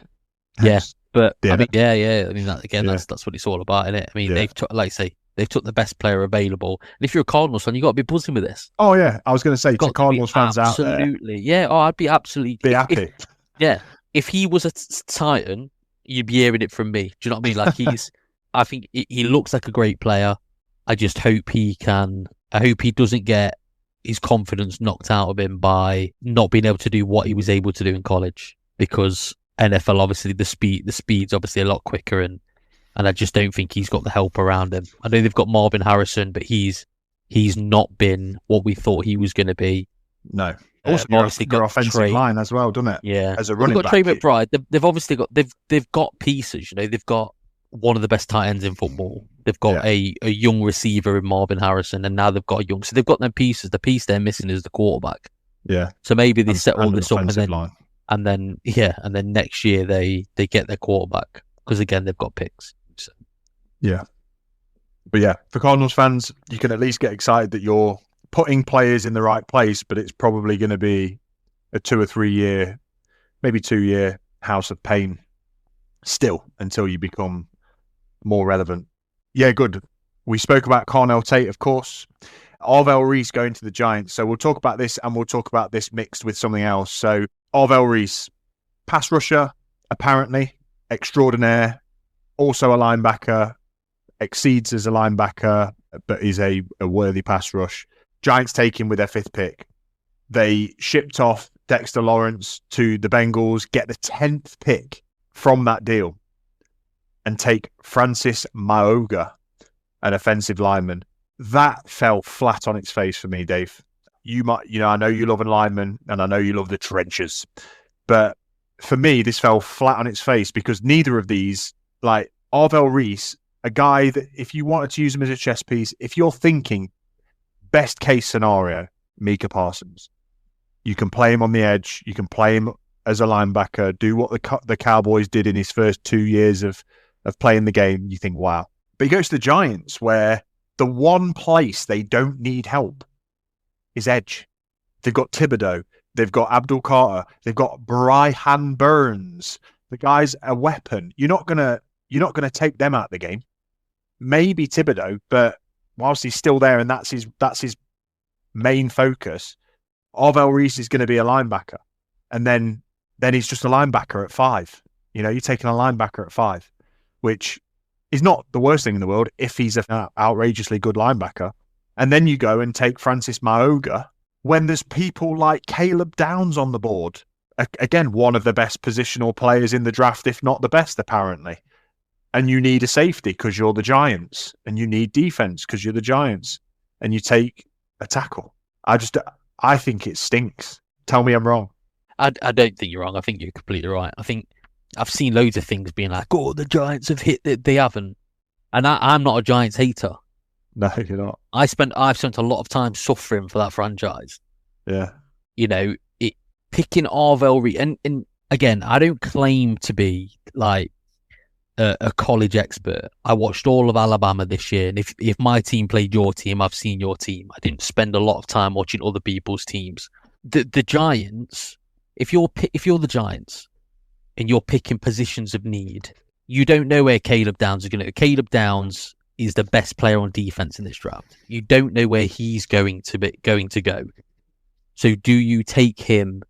Yeah, but Yeah. I mean, yeah. I mean, that's what it's all about, isn't it? I mean, they've took the best player available. And if you're a Cardinals fan, you got to be buzzing with this. Oh yeah, I was going to say to Cardinals fans out there, absolutely, yeah. Oh, I'd be absolutely happy. If he was a Titan, you'd be hearing it from me. Do you know what I mean? Like I think he looks like a great player. I just hope he doesn't get his confidence knocked out of him by not being able to do what he was able to do in college. Because NFL, obviously, the speed's obviously a lot quicker, and I just don't think he's got the help around him. I know they've got Marvin Harrison, but he's not been what we thought he was going to be. No. Also, obviously got offensive line as well, doesn't it? Yeah. As a running back. They've got Trey McBride. They've obviously got they've got pieces. They've got one of the best tight ends in football. They've got a young receiver in Marvin Harrison, and now they've got a young. So they've got them pieces. The piece they're missing is the quarterback. Yeah. So maybe they set all this up and then next year they get their quarterback because again they've got picks. So. Yeah. But yeah, for Cardinals fans, you can at least get excited that you're putting players in the right place, but it's probably going to be a 2 or 3 year, maybe 2 year house of pain still until you become more relevant. Yeah, good. We spoke about Carnell Tate, of course. Arvell Reese going to the Giants. So we'll talk about this and we'll talk about this mixed with something else. So Arvell Reese, pass rusher, apparently, extraordinaire, also a linebacker, exceeds as a linebacker, but is a worthy pass rush. Giants take him with their 5th pick. They shipped off Dexter Lawrence to the Bengals, get the 10th pick from that deal, and take Francis Maoga, an offensive lineman. That fell flat on its face for me, Dave. I know you love a lineman, and I know you love the trenches, but for me, this fell flat on its face because neither of these, like Arvell Reese, a guy that if you wanted to use him as a chess piece, if you're thinking best case scenario, Micah Parsons, you can play him on the edge, you can play him as a linebacker, do what the Cowboys did in his first 2 years of playing the game. You think, wow. But he goes to the Giants where the one place they don't need help is edge. They've got Thibodeau, they've got Abdul Carter, they've got Brian Burns. The guy's a weapon. You're not gonna take them out of the game. Maybe Thibodeau, but whilst he's still there and that's his main focus, Arvell Reese is going to be a linebacker, and then he's just a linebacker at 5. You're taking a linebacker at 5, which is not the worst thing in the world if he's an outrageously good linebacker. And then you go and take Francis Maoga when there's people like Caleb Downs on the board. Again, one of the best positional players in the draft, if not the best, apparently. And you need a safety because you're the Giants, and you need defense because you're the Giants, and you take a tackle. I think it stinks. Tell me I'm wrong. I don't think you're wrong. I think you're completely right. I think I've seen loads of things being like, oh, the Giants have hit it. They haven't. And I'm not a Giants hater. No, you're not. I've spent a lot of time suffering for that franchise. Yeah. Picking Arvell Reese, and again, I don't claim to be like a college expert. I watched all of Alabama this year, and if my team played your team, I've seen your team. I didn't spend a lot of time watching other people's teams. The Giants, if you're the Giants and you're picking positions of need, you don't know where Caleb Downs is going to go. Caleb Downs is the best player on defense in this draft. You don't know where he's going to go. So do you take him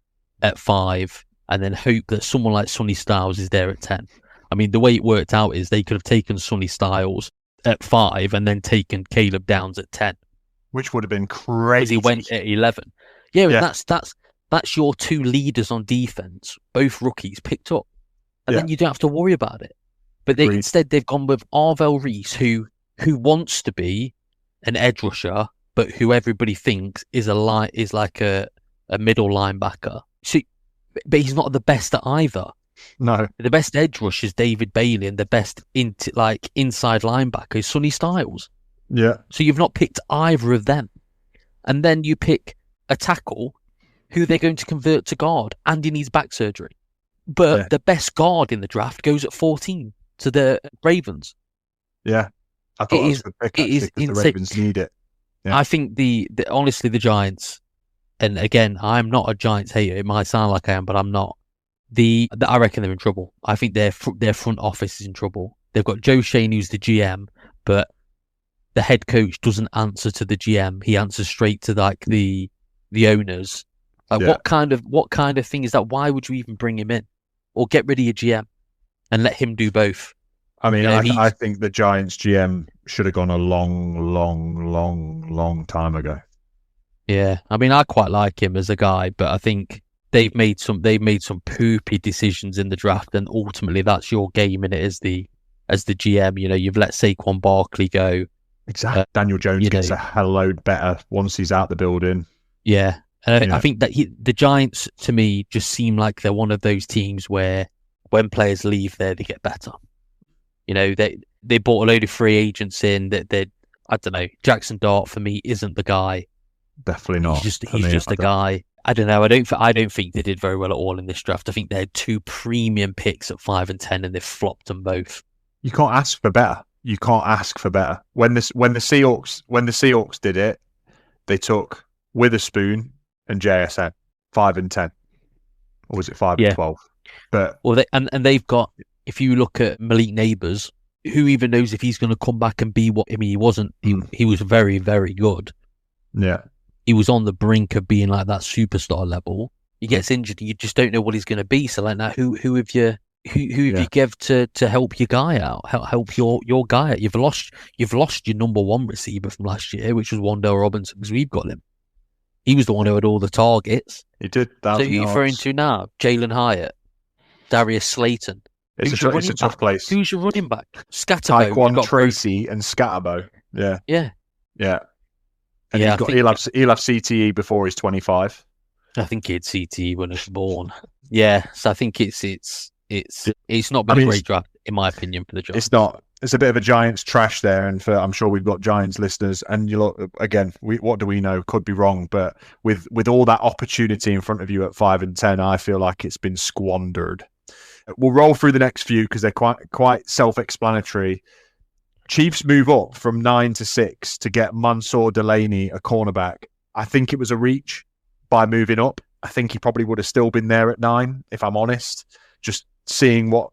at 5 and then hope that someone like Sonny Styles is there at 10? I mean, the way it worked out is they could have taken Sonny Styles at 5 and then taken Caleb Downs at 10, which would have been crazy. He went at 11. Yeah. That's your 2 leaders on defense, both rookies picked up, and then you don't have to worry about it. But instead they've gone with Arvell Reese, who wants to be an edge rusher, but who everybody thinks is like a middle linebacker. So, but he's not the best at either. No, The best edge rush is David Bailey, and the best inside linebacker is Sonny Styles. yeah, So you've not picked either of them, and then you pick a tackle who they're going to convert to guard, and he needs back surgery. But the best guard in the draft goes at 14 to the Ravens. yeah. I thought it was a good pick, actually, because the Ravens need it. Yeah. I think honestly the Giants, and again, I'm not a Giants hater. It might sound like I am, but I'm not. I reckon they're in trouble. I think their front office is in trouble. They've got Joe Shane, who's the GM, but the head coach doesn't answer to the GM. He answers straight to like the owners. Like what kind of thing is that? Why would you even bring him in, or get rid of your GM and let him do both? I mean, I think the Giants GM should have gone a long, long, long, long time ago. Yeah, I mean, I quite like him as a guy, but I think they've made some poopy decisions in the draft, and ultimately that's your game in it as the GM. You know, you've let Saquon Barkley go. Exactly. Daniel Jones gets a hell load better once he's out the building. Yeah, and I think that the Giants, to me, just seem like they're one of those teams where when players leave there, they get better. You know, they bought a load of free agents in that I don't know. Jackson Dart for me isn't the guy. Definitely not. He's just a guy. I don't know. I don't think they did very well at all in this draft. I think they had 2 premium picks at 5 and 10, and they've flopped them both. You can't ask for better. You can't ask for better. When the Seahawks did it, they took Witherspoon and JSN 5 and 10, or was it 5 and 12? But they've got. If you look at Malik Neighbors, who even knows if he's going to come back and be what? I mean, he wasn't. He was very, very good. Yeah, he was on the brink of being like that superstar level. He gets injured, and you just don't know what he's going to be. So like now, who have you give to help your guy out? Help your guy out? You've lost your number 1 receiver from last year, which was Wan'Dale Robinson, because we've got him. He was the one who had all the targets. He did. So who are you referring to now? Jalen Hyatt, Darius Slayton. It's a tough place. Who's your running back? Scatterbo. Tyquan Tracy and Scatterbo. Yeah. And he'll have CTE before he's 25. I think he had CTE when he was born. Yeah, so I think it's not been a great draft in my opinion for the Giants. It's not. It's a bit of a Giants trash there, and I'm sure we've got Giants listeners. And you look again. What do we know? Could be wrong, but with all that opportunity in front of you at 5 and 10, I feel like it's been squandered. We'll roll through the next few because they're quite self-explanatory. Chiefs move up from 9 to 6 to get Mansour Delaney, a cornerback. I think it was a reach by moving up. I think he probably would have still been there at 9, if I'm honest. Just seeing what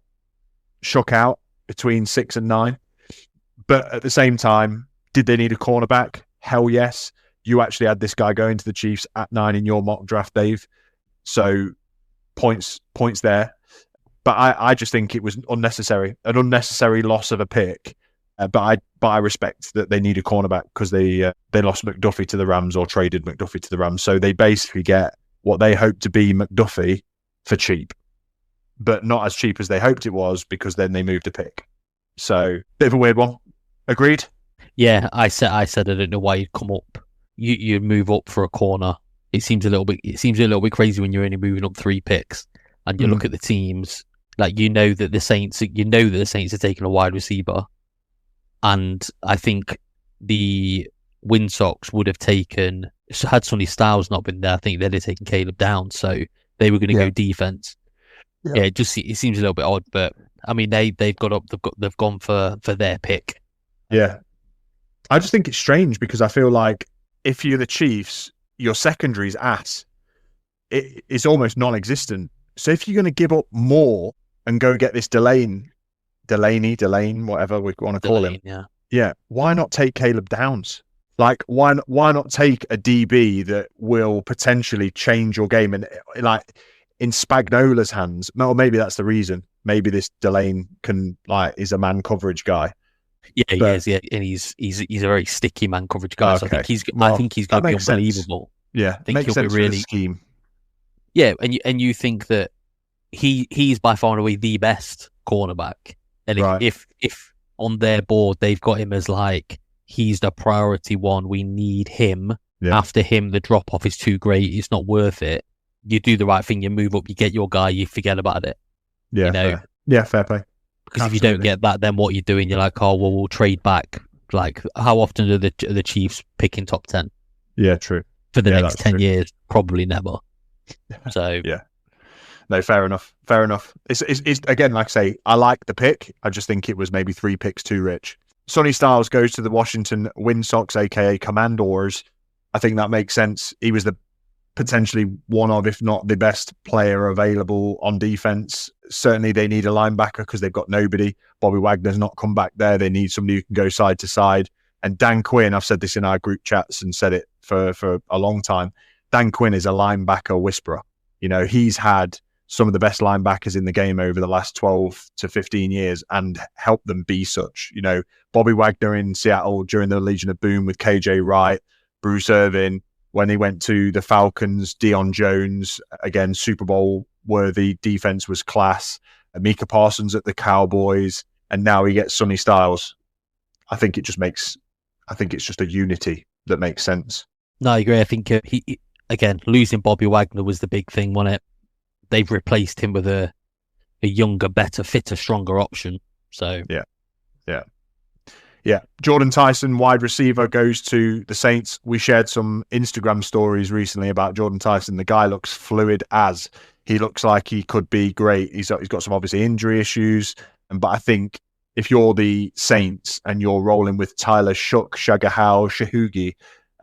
shook out between 6 and 9. But at the same time, did they need a cornerback? Hell yes. You actually had this guy going to the Chiefs at 9 in your mock draft, Dave. So points there. But I just think it was an unnecessary loss of a pick. But I respect that they need a cornerback because they lost McDuffie to the Rams or traded McDuffie to the Rams. So they basically get what they hope to be McDuffie for cheap, but not as cheap as they hoped it was because then they moved a pick. So bit of a weird one. Agreed? Yeah, I said I don't know why you'd come up. You move up for a corner. It seems a little bit crazy when you're only moving up 3 picks and you look at the teams. Like you know that the Saints are taking a wide receiver. And I think the Wind Sox would have taken, had Sonny Styles not been there, I think they'd have taken Caleb Downs. So they were going to go defense. Yeah, it seems a little bit odd, but I mean they've gone for their pick. Yeah, I just think it's strange because I feel like if you're the Chiefs, your secondary's ass. It's almost non-existent. So if you're going to give up more and go get this Delane, whatever we want to call him. Yeah. Why not take Caleb Downs? Like, why not take a DB that will potentially change your game? And like in Spagnola's hands, well, maybe that's the reason. Maybe this Delane is a man coverage guy. Yeah, he is. Yeah, and he's a very sticky man coverage guy. Okay. So I think he's going to be unbelievable. Sense. Yeah, I think makes sense really for the scheme. Yeah, and you think that he's by far and away the best cornerback And Right. if on their board they've got him as like he's the priority one, we need him. Yeah. After him, the drop off is too great. It's not worth it. You do the right thing. You move up. You get your guy. You forget about it. Yeah, you know, fair. Yeah, fair play. because if you don't get that, then what you're doing, you're like, oh well, we'll trade back. Like, how often do the Chiefs pick in top 10? Yeah, true. For the Yeah, next that's 10 true. years, probably never. So Yeah. No, fair enough. Fair enough. It's again, like I say, I like the pick. I just think it was maybe 3 picks too rich. Sonny Styles goes to the Washington Wind Sox, aka Commandors. I think that makes sense. He was the potentially one of, if not the best player available on defense. Certainly they need a linebacker because they've got nobody. Bobby Wagner's not come back there. They need somebody who can go side to side. And Dan Quinn, I've said this in our group chats and said it for a long time. Dan Quinn is a linebacker whisperer. You know, he's had some of the best linebackers in the game over the last 12 to 15 years and helped them be such. You know, Bobby Wagner in Seattle during the Legion of Boom with KJ Wright, Bruce Irvin, when he went to the Falcons, Deion Jones, again, Super Bowl worthy, defense was class. Micah Parsons at the Cowboys, and now he gets Sonny Styles. I think it's just a unity that makes sense. no, I agree. I think he again, losing Bobby Wagner was the big thing, wasn't it? They've replaced him with a younger, better, fitter, stronger option. So Yeah. Jordan Tyson, wide receiver, goes to the Saints. We shared some Instagram stories recently about Jordan Tyson. The guy looks fluid as. He looks like he could be great. He's got some obviously injury issues. But I think if you're the Saints and you're rolling with Tyler Shook, Shagahau, Shahugi,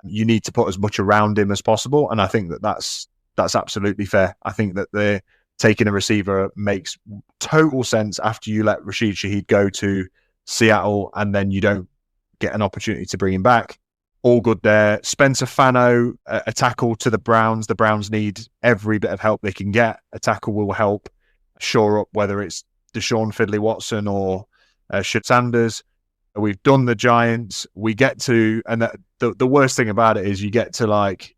you need to put as much around him as possible. And I think that's absolutely fair. I think that they're taking a receiver makes total sense after you let Rashid Shaheed go to Seattle and then you don't get an opportunity to bring him back. All good there. Spencer Fano, a tackle to the Browns. The Browns need every bit of help they can get. A tackle will help shore up whether it's Deshaun Fiddley-Watson or Shad Sanders. We've done the Giants. We get to, and the worst thing about it is you get to like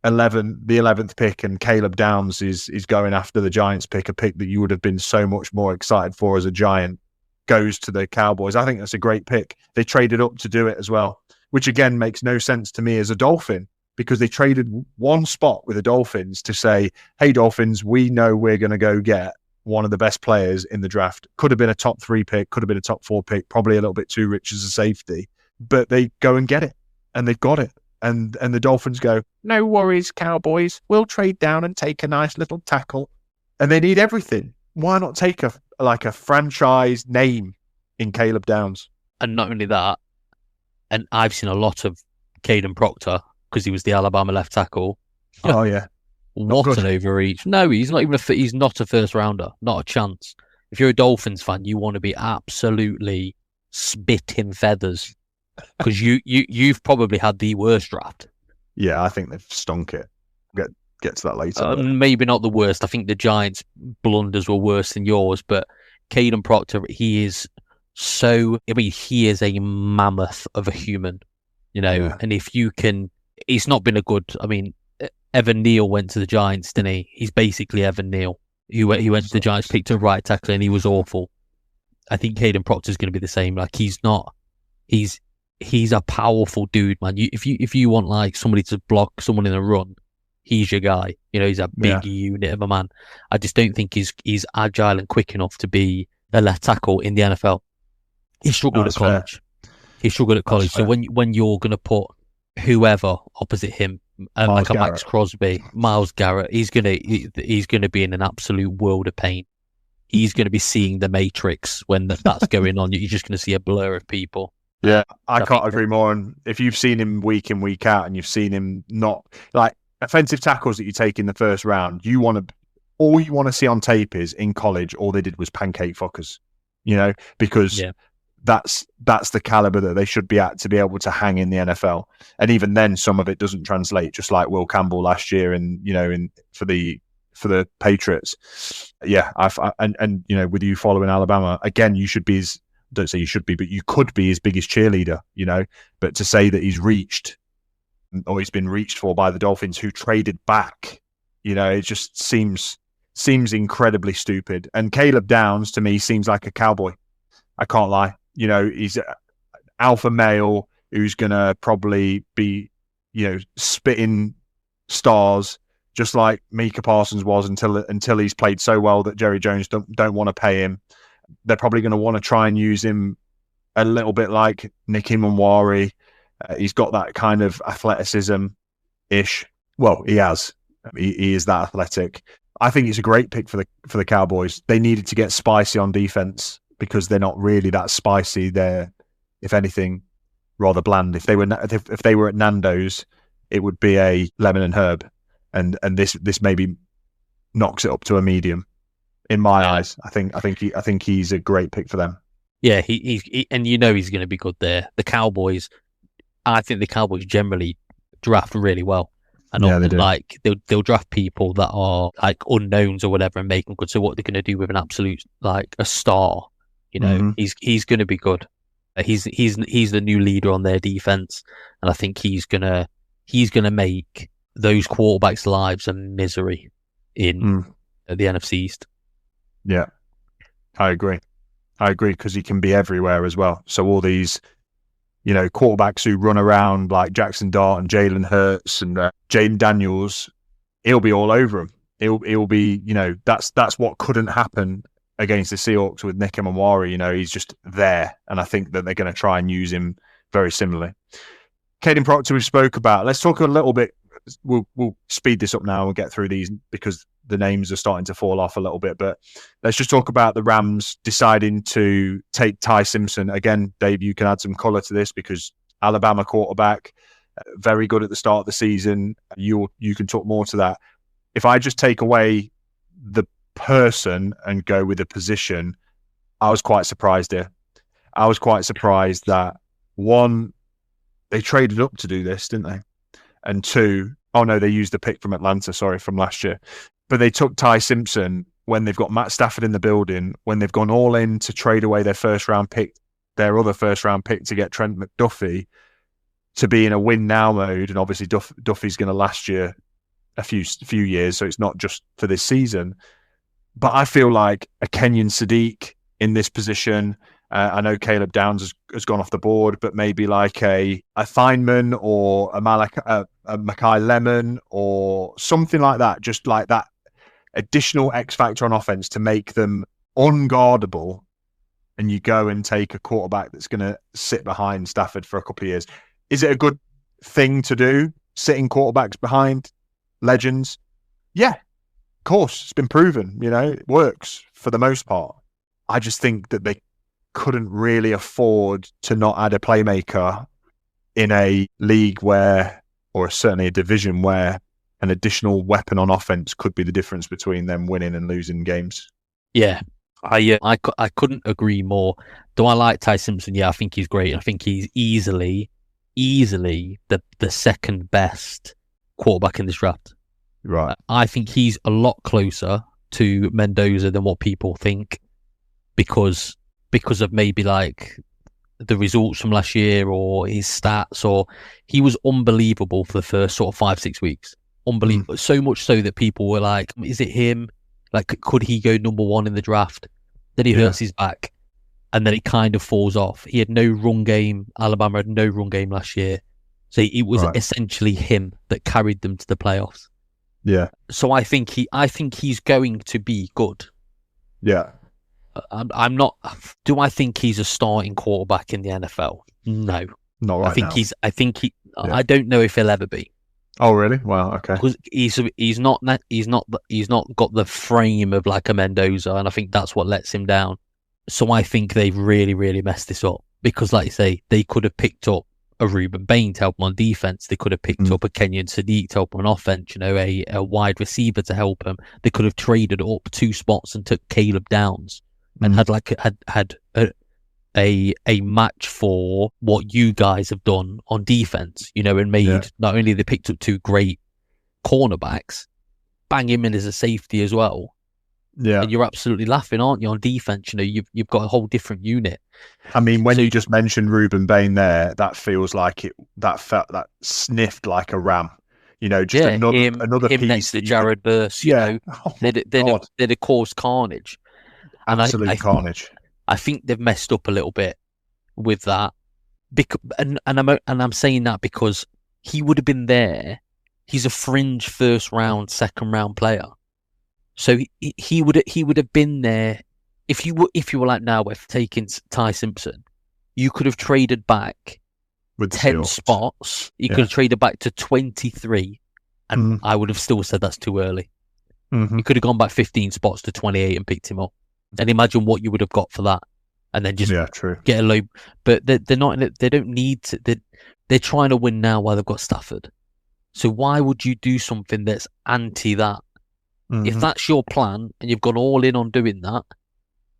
the 11th pick, and Caleb Downs is going after the Giants pick, a pick that you would have been so much more excited for as a Giant, goes to the Cowboys. I think that's a great pick. They traded up to do it as well, which again makes no sense to me as a Dolphin, because they traded one spot with the Dolphins to say, hey, Dolphins, we know we're going to go get one of the best players in the draft. Could have been a top 3 pick, could have been a top 4 pick, probably a little bit too rich as a safety, but they go and get it, and they've got it. And the Dolphins go, no worries, Cowboys, we'll trade down and take a nice little tackle. And they need everything. Why not take a franchise name in Caleb Downs? and not only that, and I've seen a lot of Caden Proctor because he was the Alabama left tackle. Oh yeah, What an overreach! No, he's not even he's not a first rounder, not a chance. If you're a Dolphins fan, you want to be absolutely spitting feathers because you've probably had the worst draft. yeah. I think they've stunk it. Get to that later. Maybe not the worst. I think the Giants' blunders were worse than yours, but Caden Proctor, he is he is a mammoth of a human, Yeah. and if you can, he's not been a good, Evan Neal went to the Giants, didn't he? He's basically Evan Neal. He went to the Giants, picked a right tackle, and he was awful. I think Caden Proctor is going to be the same. Like he's a powerful dude, man. If you want like somebody to block someone in a run, he's your guy. He's a big unit of a man. I just don't think he's agile and quick enough to be a left tackle in the NFL. He struggled at college. He struggled at college. So when you're going to put whoever opposite him, like a Max Crosby, Myles Garrett, he's gonna be in an absolute world of pain. He's going to be seeing the Matrix when that's going on. You're just going to see a blur of people. Yeah, I can't agree more. And if you've seen him week in, week out, and you've seen him not like offensive tackles that you take in the first round, all you want to see on tape is in college, all they did was pancake fuckers, because that's the caliber that they should be at to be able to hang in the NFL. And even then, some of it doesn't translate, just like Will Campbell last year and, for the Patriots. Yeah. With you following Alabama, again, you should be don't say you should be, but you could be his biggest cheerleader, but to say that he's been reached for by the Dolphins who traded back, it just seems incredibly stupid. And Caleb Downs to me seems like a cowboy. I can't lie. You know, he's an alpha male who's going to probably be, you know, spitting stars just like Micah Parsons was until he's played so well that Jerry Jones don't want to pay him. They're probably going to want to try and use him a little bit like Nick Imanwari. He's got that kind of athleticism-ish. Well, he has. He is that athletic. I think it's a great pick for the Cowboys. They needed to get spicy on defense because they're not really that spicy. They're, if anything, rather bland. If they were at Nando's, it would be a lemon and herb, and this maybe knocks it up to a medium. In my eyes, I think he's a great pick for them. Yeah, he and you know he's going to be good there. The Cowboys, I think the Cowboys generally draft really well. And yeah, they do. Like they'll draft people that are like unknowns or whatever and make them good. So what they're going to do with an absolute like a star, you know, he's going to be good. He's the new leader on their defense, and I think he's gonna make those quarterbacks' lives a misery in the NFC East. Yeah, I agree because he can be everywhere as well. So all these, you know, quarterbacks who run around like Jackson Dart and Jalen Hurts and Jaden Daniels, he'll be all over them. He'll be, you know, that's what couldn't happen against the Seahawks with Nick Imanwari. You know, he's just there, and I think that they're going to try and use him very similarly. Caden Proctor, we spoke about. Let's talk a little bit. We'll speed this up now and get through these because the names are starting to fall off a little bit. But let's just talk about the Rams deciding to take Ty Simpson. Again, Dave, you can add some colour to this because Alabama quarterback, very good at the start of the season. You can talk more to that. If I just take away the person and go with the position, I was quite surprised here. I was quite surprised that, one, they traded up to do this, didn't they? And two, oh no, they used the pick from Atlanta, from last year. But they took Ty Simpson when they've got Matt Stafford in the building, when they've gone all in to trade away their other first round pick to get Trent McDuffie, to be in a win now mode. And obviously Duffy's going to last you a few years, so it's not just for this season. But I feel like a Kenyon Sadiq in this position. I know Caleb Downs has gone off the board, but maybe like a Feynman or a Makai Lemon or something like that, just like that additional X factor on offense to make them unguardable. And you go and take a quarterback that's going to sit behind Stafford for a couple of years. Is it a good thing to do, sitting quarterbacks behind legends? Yeah, of course. It's been proven, you know, it works for the most part. I just think that they couldn't really afford to not add a playmaker in a league where, or certainly a division where, an additional weapon on offense could be the difference between them winning and losing games. Yeah, I couldn't agree more. Do I like Ty Simpson? Yeah, I think he's great. I think he's easily the second best quarterback in this draft. Right. I think he's a lot closer to Mendoza than what people think because of maybe like the results from last year or his stats, or he was unbelievable for the first sort of 5-6 weeks. Unbelievable. So much so that people were like, is it him? Like, could he go number one in the draft? Then he hurts his back and then it kind of falls off. He had no run game. Alabama had no run game last year. So it was essentially him that carried them to the playoffs. Yeah. So I think he's going to be good. Yeah. I'm not. Do I think he's a starting quarterback in the NFL? No, not right now. I don't know if he'll ever be. Oh, really? Wow. Okay. Because he's not got the frame of like a Mendoza, and I think that's what lets him down. So I think they've really, really messed this up because, like you say, they could have picked up a Ruben Bain to help him on defense. They could have picked up a Kenyon Sadiq to help him on offense. You know, a wide receiver to help him. They could have traded up 2 spots and took Caleb Downs. And had a match for what you guys have done on defense, you know, and made not only they picked up 2 great cornerbacks, bang him in as a safety as well. Yeah, and you're absolutely laughing, aren't you? On defense, you know, you've got a whole different unit. I mean, when you just mentioned Ruben Bain there, that feels like that sniffed like a ram. You know, just another piece next to Jared Verse. You know, they'd have caused carnage. Absolute carnage. I think they've messed up a little bit with that. And I'm saying that because he would have been there. He's a fringe first round, second round player, so he would have been there. If you were like now, if taking Ty Simpson, you could have traded back With the 10 Seahawks. spots. You Yeah. could have traded back to 23, and I would have still said that's too early. Mhm. You could have gone back 15 spots to 28 and picked him up, and imagine what you would have got for that, and then just Yeah, true. get a low. But they're not. They don't need to. They're trying to win now while they've got Stafford. So why would you do something that's anti that? If Mhm. that's your plan and you've gone all in on doing that,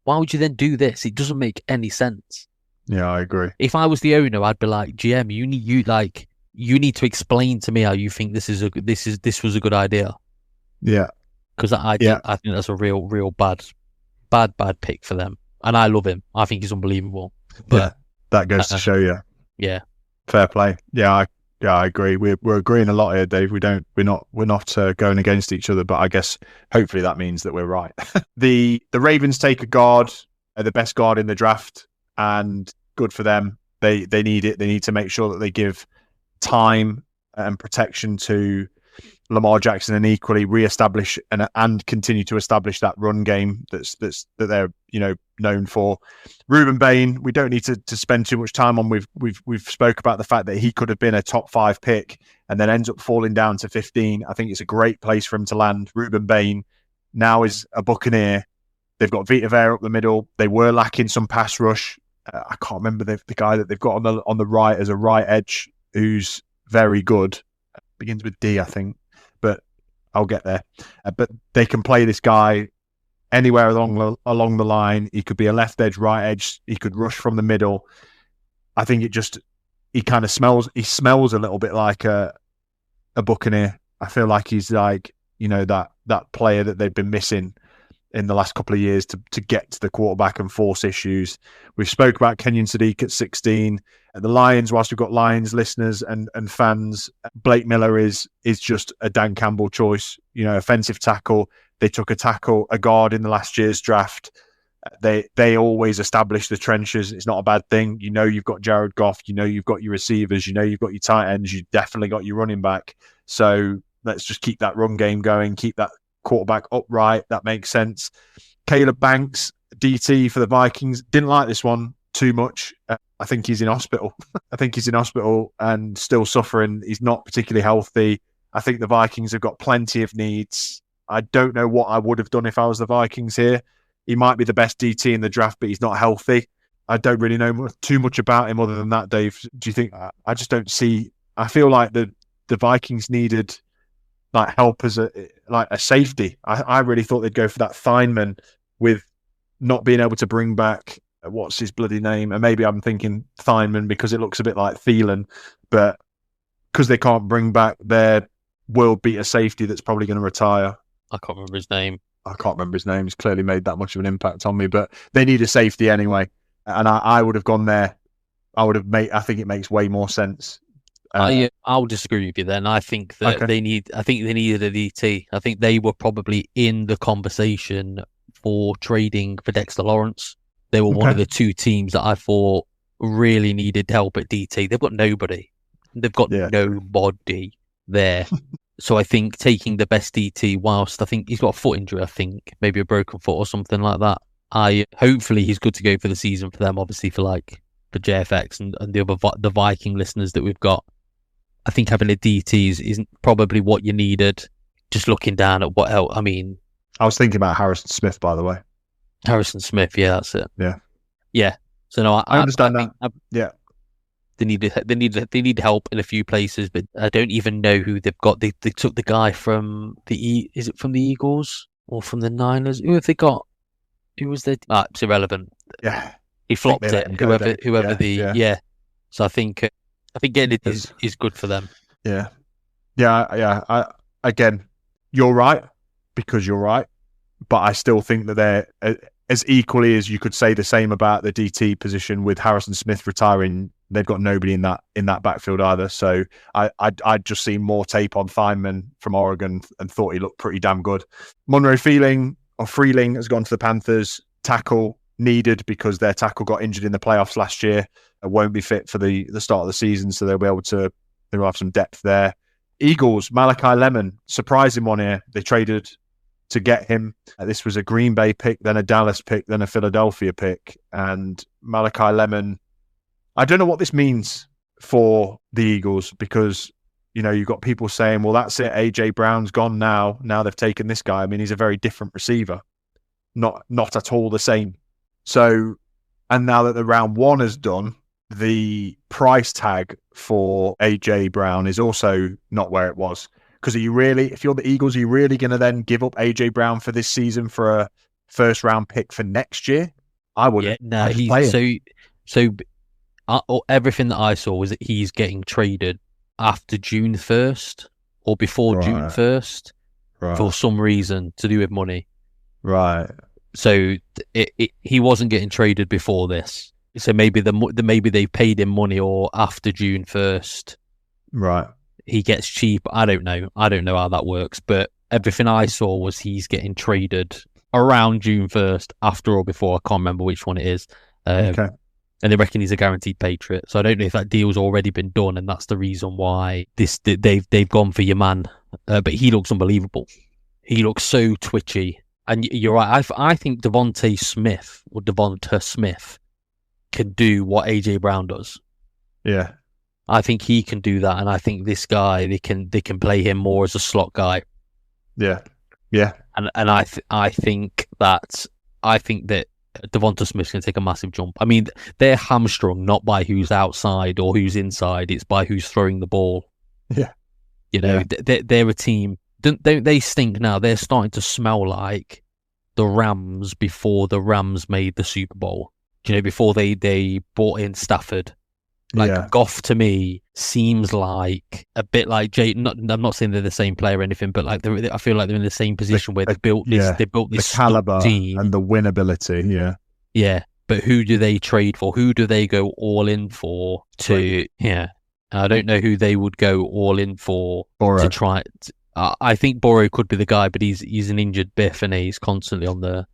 why would you then do this? It doesn't make any sense. Yeah, I agree. If I was the owner, I'd be like, GM, you need to explain to me how you think this was a good idea. Yeah. Because I think that's a real bad pick for them. And I love him. I think he's unbelievable. But that goes to show you. Yeah. Fair play. Yeah, I agree. We're agreeing a lot here, Dave. We're not going against each other, but I guess hopefully that means that we're right. The Ravens take a guard, the best guard in the draft, and good for them. They need it. They need to make sure that they give time and protection to Lamar Jackson and equally reestablish and continue to establish that run game that they're known for. Ruben Bain, we don't need to spend too much time on. We've spoke about the fact that he could have been a top 5 pick and then ends up falling down to 15. I think it's a great place for him to land. Ruben Bain now is a Buccaneer. They've got Vita Vea up the middle. They were lacking some pass rush. I can't remember the guy that they've got on the right as a right edge who's very good. Begins with D, I think. But I'll get there. But they can play this guy anywhere along the line. He could be a left edge, right edge. He could rush from the middle. I think he kind of smells a little bit like a Buccaneer. I feel like he's like, that player that they've been missing in the last couple of years to get to the quarterback and force issues. We've spoke about Kenyon Sadiq at 16. At the Lions, whilst we've got Lions listeners and fans, Blake Miller is just a Dan Campbell choice. Offensive tackle. They took a guard in the last year's draft. They always establish the trenches. It's not a bad thing. You've got Jared Goff. You've got your receivers. You've got your tight ends. You've definitely got your running back. So let's just keep that run game going. Keep that quarterback upright. That makes sense. Caleb Banks, DT for the Vikings. Didn't like this one too much. I think he's in hospital. And still suffering. He's not particularly healthy. I think the Vikings have got plenty of needs. I don't know what I would have done if I was the Vikings here. He might be the best DT in the draft, but he's not healthy. I don't really know too much about him other than that, Dave. Do you think? I just don't see. I feel like the Vikings needed help as a safety. I really thought they'd go for that Feynman with not being able to bring back what's his bloody name, and maybe I'm thinking Feynman because it looks a bit like Thielen, but because they can't bring back their world beater safety that's probably going to retire. I can't remember his name. He's clearly made that much of an impact on me, but they need a safety anyway, and I would have gone there. I think it makes way more sense. I'll disagree with you then. I think that they needed a DT. I think they were probably in the conversation for trading for Dexter Lawrence. They were one of the 2 teams that I thought really needed help at DT. They've got nobody. Nobody there. So I think taking the best DT, whilst I think he's got a foot injury, I think maybe a broken foot or something like that. Hopefully he's good to go for the season for them. Obviously for JFX and the Viking listeners that we've got. I think having a DT isn't probably what you needed. Just looking down at what else. I mean, I was thinking about Harrison Smith, by the way. Harrison Smith, yeah, that's it. Yeah. So no, I understand that. They need help in a few places, but I don't even know who they've got. They took the guy from is it from the Eagles or from the Niners? Who have they got? Who was the? It's irrelevant. Yeah, he flopped it. Whoever. So I think getting it is good for them. Yeah. Again, you're right because you're right, but I still think that they're as equally as you could say the same about the DT position with Harrison Smith retiring. They've got nobody in that backfield either. So I'd just seen more tape on Feynman from Oregon and thought he looked pretty damn good. Monroe Freeling has gone to the Panthers. Tackle. needed because their tackle got injured in the playoffs last year and won't be fit for the start of the season, so they'll have some depth there. Eagles, Malachi Lemon, surprising one here. They traded to get him. This was a Green Bay pick, then a Dallas pick, then a Philadelphia pick. And Malachi Lemon, I don't know what this means for the Eagles because, you've got people saying, well, that's it. AJ Brown's gone now. Now they've taken this guy. I mean, he's a very different receiver. Not at all the same. So, and now that the round one is done, the price tag for AJ Brown is also not where it was. Because if you're the Eagles, are you really going to then give up AJ Brown for this season for a first round pick for next year? I wouldn't. Yeah, everything that I saw was that he's getting traded after June 1st or before June 1st for some reason to do with money. Right. So he wasn't getting traded before this. So maybe maybe they paid him money or after June 1st. Right. He gets cheap. I don't know how that works, but everything I saw was he's getting traded around June 1st, after or before. I can't remember which one it is. Okay. And they reckon he's a guaranteed Patriot. So I don't know if that deal's already been done, and that's the reason why they've gone for your man. But he looks unbelievable. He looks so twitchy. And you're right. I think Devonta Smith can do what AJ Brown does. Yeah. I think he can do that, and I think this guy they can play him more as a slot guy. Yeah. Yeah. And I think that Devonta Smith's going to take a massive jump. I mean, they're hamstrung not by who's outside or who's inside; it's by who's throwing the ball. Yeah. They're a team. Don't they stink now? They're starting to smell like the Rams before the Rams made the Super Bowl. Before they brought in Stafford. Goff to me seems like a bit like Jay. I'm not saying they're the same player or anything, but I feel like they're in the same position where they built this caliber team and the winnability. Yeah, yeah. But who do they trade for? Who do they go all in for? I don't know who they would go all in for Burrow. To try. I think Burrow could be the guy, but he's an injured biff, and he's constantly on the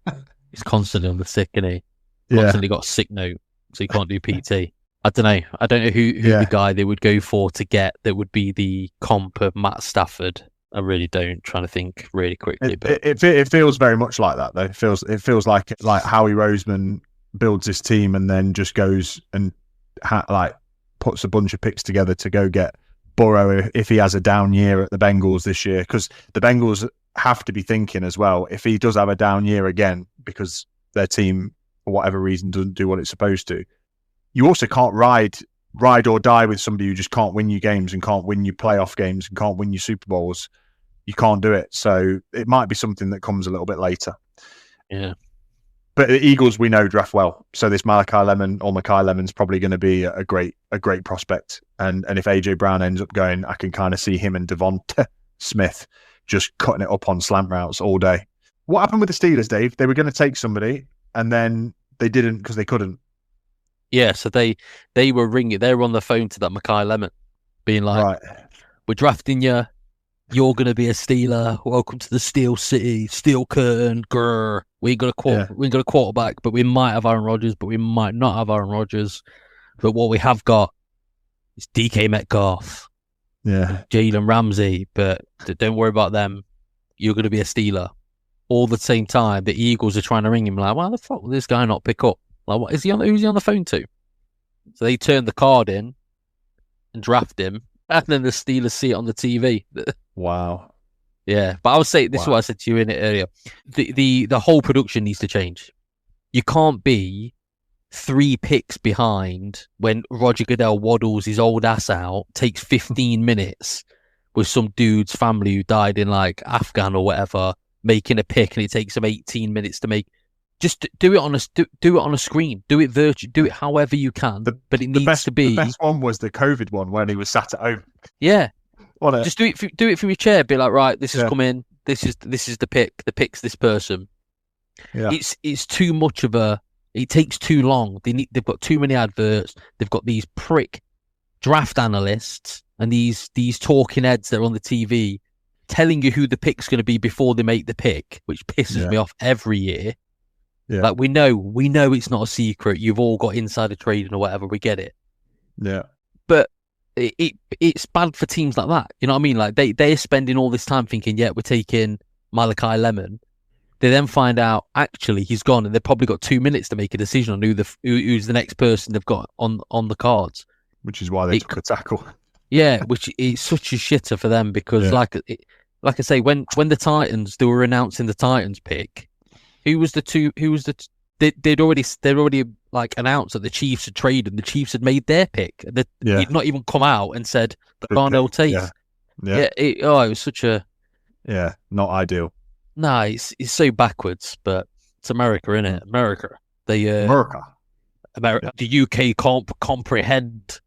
sick, and he constantly got a sick note, so he can't do PT. I don't know who the guy they would go for to get that would be the comp of Matt Stafford. I really don't. I'm trying to think really quickly. It feels very much like that though. It feels like Howie Roseman builds his team and then just goes and puts a bunch of picks together to go get Burrow if he has a down year at the Bengals this year, because the Bengals have to be thinking as well, if he does have a down year again because their team for whatever reason doesn't do what it's supposed to. You also can't ride or die with somebody who just can't win you games and can't win you playoff games and can't win you Super Bowls. You can't do it. So it might be something that comes a little bit later. Yeah. But the Eagles, we know, draft well. So this Malachi Lemon's probably going to be a great prospect. And if AJ Brown ends up going, I can kind of see him and Devonta Smith just cutting it up on slant routes all day. What happened with the Steelers, Dave? They were going to take somebody and then they didn't because they couldn't. Yeah, so they were ringing. They were on the phone to that Malachi Lemon, being like, right. We're drafting you. You're going to be a Steeler. Welcome to the Steel City, Steel Curtain. Grr. We ain't got a quarterback, but we might have Aaron Rodgers, but we might not have Aaron Rodgers. But what we have got is DK Metcalf, Jalen Ramsey. But don't worry about them. You're going to be a Steeler. All the same time, the Eagles are trying to ring him. Like, why the fuck will this guy not pick up? Like, what is he on? Who's he on the phone to? So they turn the card in and draft him, and then the Steelers see it on the TV. Wow. Yeah, but I would say this is what I said to you in it earlier. The whole production needs to change. You can't be 3 picks behind when Roger Goodell waddles his old ass out, takes 15 minutes with some dude's family who died in like Afghan or whatever, making a pick, and it takes him 18 minutes to make. Just do it on a screen. Do it virtual. Do it however you can. But it needs to be. The best one was the COVID one when he was sat at home. Yeah. Just do it from your chair. Be like, right, this is coming. This is the pick. The pick's this person. Yeah. It's too much of a. It takes too long. They've got too many adverts. They've got these prick draft analysts and these talking heads that are on the TV telling you who the pick's going to be before they make the pick, which pisses me off every year. Yeah. Like we know it's not a secret. You've all got insider trading or whatever. We get it. Yeah. But it's bad for teams like that. You know what I mean? Like they're spending all this time thinking, yeah, we're taking Malachi Lemon. They then find out actually he's gone, and they've probably got 2 minutes to make a decision on who's the next person they've got on the cards. Which is why they took a tackle. Yeah, which is such a shitter for them because, like I say, when the Titans they were announcing the Titans pick, they'd already like announced that the Chiefs had traded, and the Chiefs had made their pick. He'd not even come out and said Darnell Tate. It was such a not ideal. Nah, it's so backwards, but it's America, isn't it? America. America. The UK can't comprehend.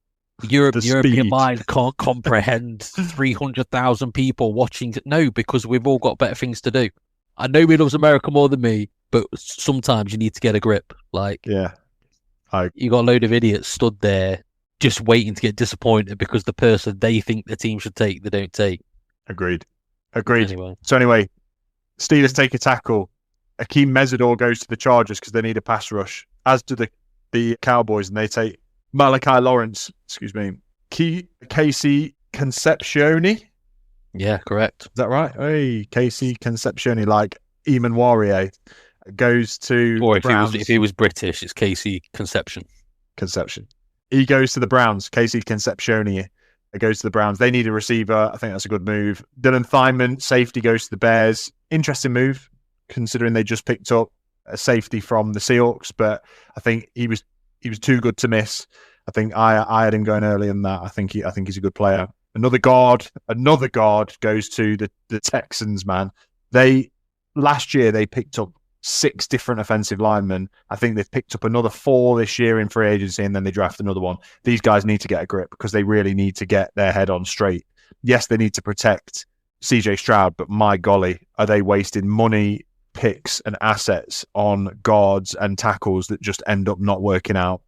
European mind can't comprehend 300,000 people watching. No, because we've all got better things to do. I know he loves America more than me, but sometimes you need to get a grip. Like, you got a load of idiots stood there just waiting to get disappointed because the person they think the team should take, they don't take. Agreed. Anyway. So anyway, Steelers take a tackle. Akeem Mesidor goes to the Chargers because they need a pass rush, as do the Cowboys, and they take Malachi Lawrence, Casey Concepcioni. Yeah, correct. Is that right? Hey, Casey Concepcioni, like Eamon Warrior, goes to or the Browns. If he was British, it's Casey Conception. He goes to the Browns. Casey Concepcioni goes to the Browns. They need a receiver. I think that's a good move. Dylan Thyman, safety, goes to the Bears. Interesting move, considering they just picked up a safety from the Seahawks, but I think he was too good to miss. I think I had him going earlier than that. I think he's a good player. Another guard goes to the Texans, man. Last year they picked up 6 different offensive linemen. I think they've picked up another 4 this year in free agency, and then they draft another one. These guys need to get a grip because they really need to get their head on straight. Yes, they need to protect CJ Stroud, but my golly, are they wasting money, picks and assets on guards and tackles that just end up not working out?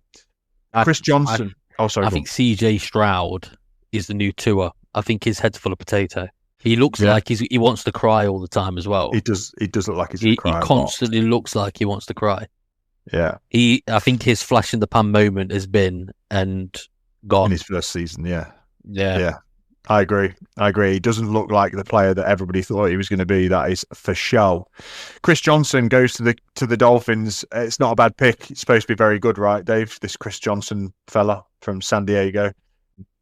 Chris Johnson. I think CJ Stroud is the new Tua. I think his head's full of potato. He looks like he wants to cry all the time as well. He does look like he's crying. He constantly looks like he wants to cry. Yeah. I think his flash in the pan moment has been and gone. In his first season, Yeah. I agree. He doesn't look like the player that everybody thought he was going to be. That is for sure. Chris Johnson goes to the Dolphins. It's not a bad pick. It's supposed to be very good, right, Dave? This Chris Johnson fella from San Diego,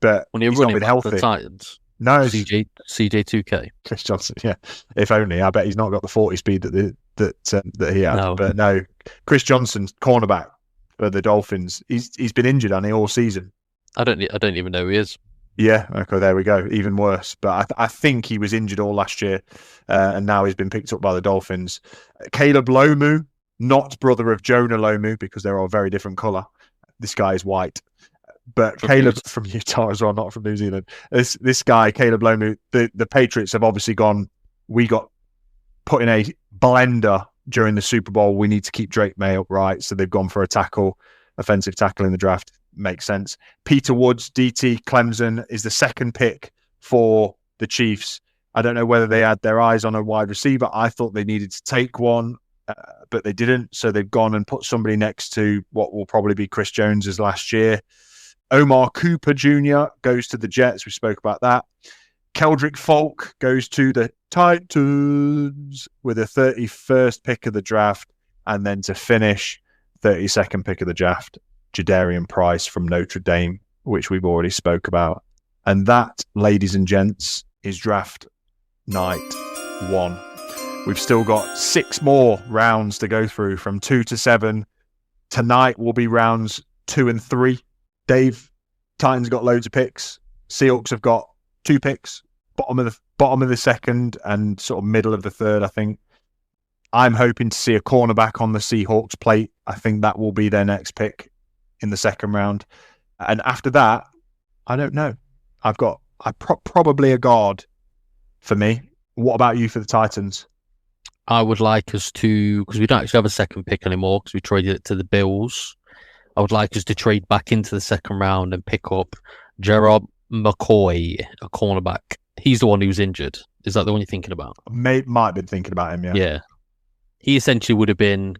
but when he's not been healthy. The Titans. No, CJ 2K. Chris Johnson. Yeah, if only. I bet he's not got the 40 speed that he had. No. But no, Chris Johnson, cornerback for the Dolphins. He's been injured, hasn't he, all season? I don't even know who he is. Yeah, okay, there we go. Even worse. But I think he was injured all last year, and now he's been picked up by the Dolphins. Caleb Lomu, not brother of Jonah Lomu, because they're all very different colour. This guy is white. But Caleb from Utah as well, not from New Zealand. This guy, Caleb Lomu, the Patriots have obviously gone, we got put in a blender during the Super Bowl. We need to keep Drake May upright. So they've gone for offensive tackle in the draft. Makes sense. Peter Woods, DT Clemson, is the second pick for the Chiefs. I don't know whether they had their eyes on a wide receiver. I thought they needed to take one, but they didn't. So they've gone and put somebody next to what will probably be Chris Jones's last year. Omar Cooper Jr. goes to the Jets. We spoke about that. Keldrick Falk goes to the Titans with a 31st pick of the draft. And then to finish, 32nd pick of the draft, Jadarian Price from Notre Dame, which we've already spoke about. And that, ladies and gents, is draft night 1. We've still got 6 more rounds to go through from 2 to 7. Tonight will be rounds 2 and 3. Dave, Titans got loads of picks. Seahawks have got 2 picks, bottom of the second and sort of middle of the third, I think. I'm hoping to see a cornerback on the Seahawks plate. I think that will be their next pick in the second round. And after that, I don't know. Probably a guard for me. What about you for the Titans? I would like us to, because we don't actually have a second pick anymore because we traded it to the Bills. I would like us to trade back into the second round and pick up Gerard McCoy, a cornerback. He's the one who's injured. Is that the one you're thinking about? Might have been thinking about him, yeah. Yeah. He essentially would have been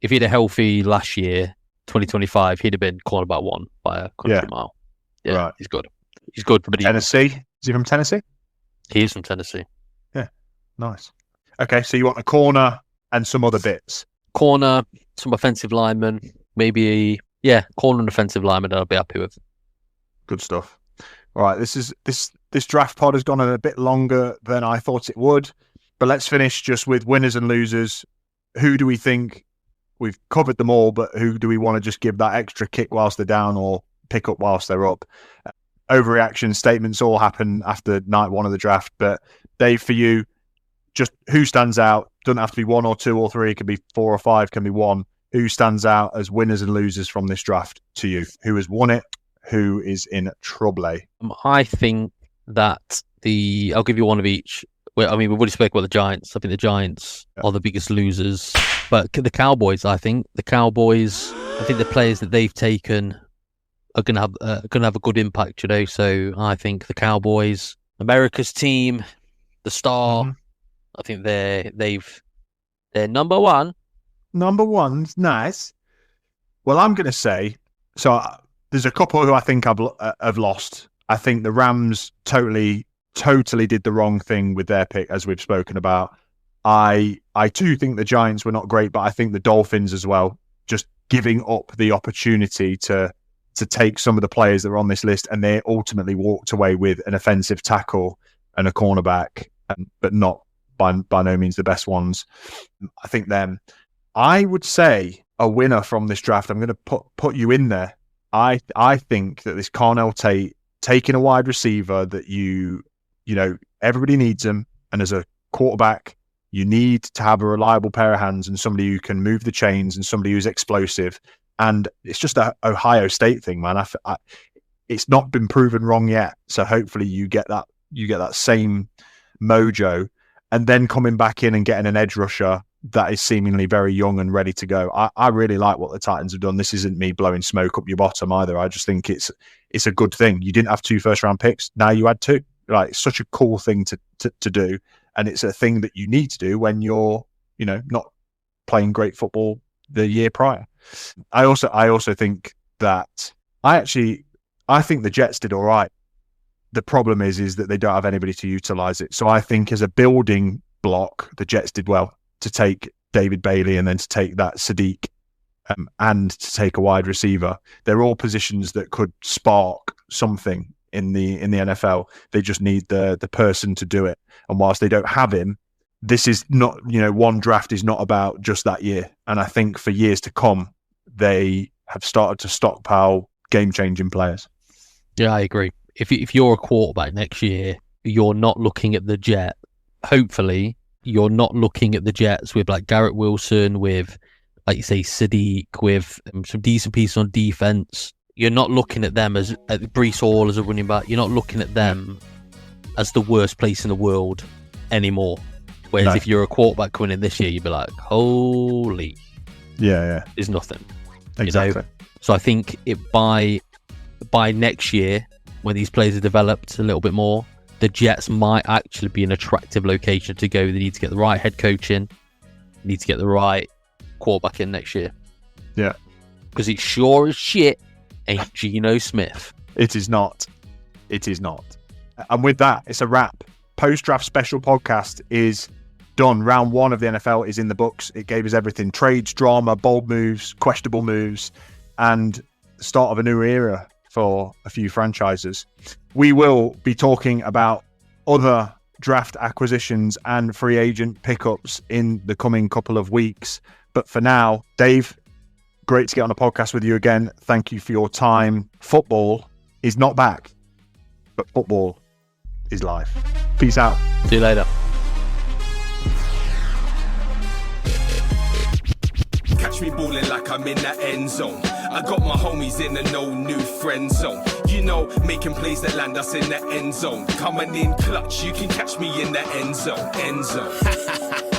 if he'd a healthy last year, 2025, he'd have been cornerback 1 by a country mile. Yeah, right. He's good. He's good. But Tennessee? Is he from Tennessee? He is from Tennessee. Yeah, nice. Okay, so you want a corner and some other bits. Corner, some offensive linemen, maybe corner and offensive lineman I'll be happy with. Good stuff. All right, this draft pod has gone a bit longer than I thought it would, but let's finish just with winners and losers. Who do we think we've covered them all, but who do we want to just give that extra kick whilst they're down or pick up whilst they're up? Overreaction statements all happen after night 1 of the draft, but Dave, for you, just who stands out? Doesn't have to be 1 or 2 or 3, it can be 4 or 5, can be 1. Who stands out as winners and losers from this draft to you? Who has won it? Who is in trouble? I think that I'll give you one of each. Well, I mean, we've already spoke about the Giants. I think the Giants are the biggest losers. But the Cowboys, I think the players that they've taken are going to have a good impact, So I think the Cowboys, America's team, the star, I think they're number 1. Number 1's nice. Well, I'm going to say, there's a couple who I think have lost. I think the Rams totally did the wrong thing with their pick, as we've spoken about. I too think the Giants were not great, but I think the Dolphins as well, just giving up the opportunity to take some of the players that were on this list, and they ultimately walked away with an offensive tackle and a cornerback, but not by no means the best ones. I think them. I would say a winner from this draft. I'm going to put you in there. I think that this Carnell Tate taking a wide receiver that everybody needs him, and as a quarterback, you need to have a reliable pair of hands and somebody who can move the chains and somebody who's explosive. And it's just a Ohio State thing, man. It's not been proven wrong yet, so hopefully you get that same mojo, and then coming back in and getting an edge rusher that is seemingly very young and ready to go. I really like what the Titans have done. This isn't me blowing smoke up your bottom either. I just think it's a good thing. You didn't have 2 first-round picks. Now you had 2. Like, it's such a cool thing to do, and it's a thing that you need to do when you're, not playing great football the year prior. I also think that I think the Jets did all right. The problem is that they don't have anybody to utilize it. So I think as a building block, the Jets did well to take David Bailey and then to take that Sadiq and to take a wide receiver. They're all positions that could spark something in the NFL. They just need the person to do it. And whilst they don't have him, this is not, one draft is not about just that year. And I think for years to come, they have started to stockpile game-changing players. Yeah, I agree. If you're a quarterback next year, you're not looking at the Jet. Hopefully, you're not looking at the Jets with like Garrett Wilson, with, like you say, Sadiq, with some decent pieces on defense. You're not looking at them as at Breece Hall as a running back. You're not looking at them as the worst place in the world anymore. Whereas if you're a quarterback coming in this year, you'd be like, holy, there's nothing. Exactly. So I think by next year, when these players are developed a little bit more, the Jets might actually be an attractive location to go. They need to get the right head coach in. They need to get the right quarterback in next year. Yeah. Because it sure as shit ain't Geno Smith. It is not. It is not. And with that, it's a wrap. Post-draft special podcast is done. Round 1 of the NFL is in the books. It gave us everything: trades, drama, bold moves, questionable moves, and the start of a new era for a few franchises. We will be talking about other draft acquisitions and free agent pickups in the coming couple of weeks. But for now, Dave, great to get on a podcast with you again. Thank you for your time. Football is not back, but football is life. Peace out. See you later. Catch me balling like I'm in the end zone. I got my homies in the no new friend zone. Making plays that land us in the end zone. Coming in clutch, you can catch me in the end zone. End zone.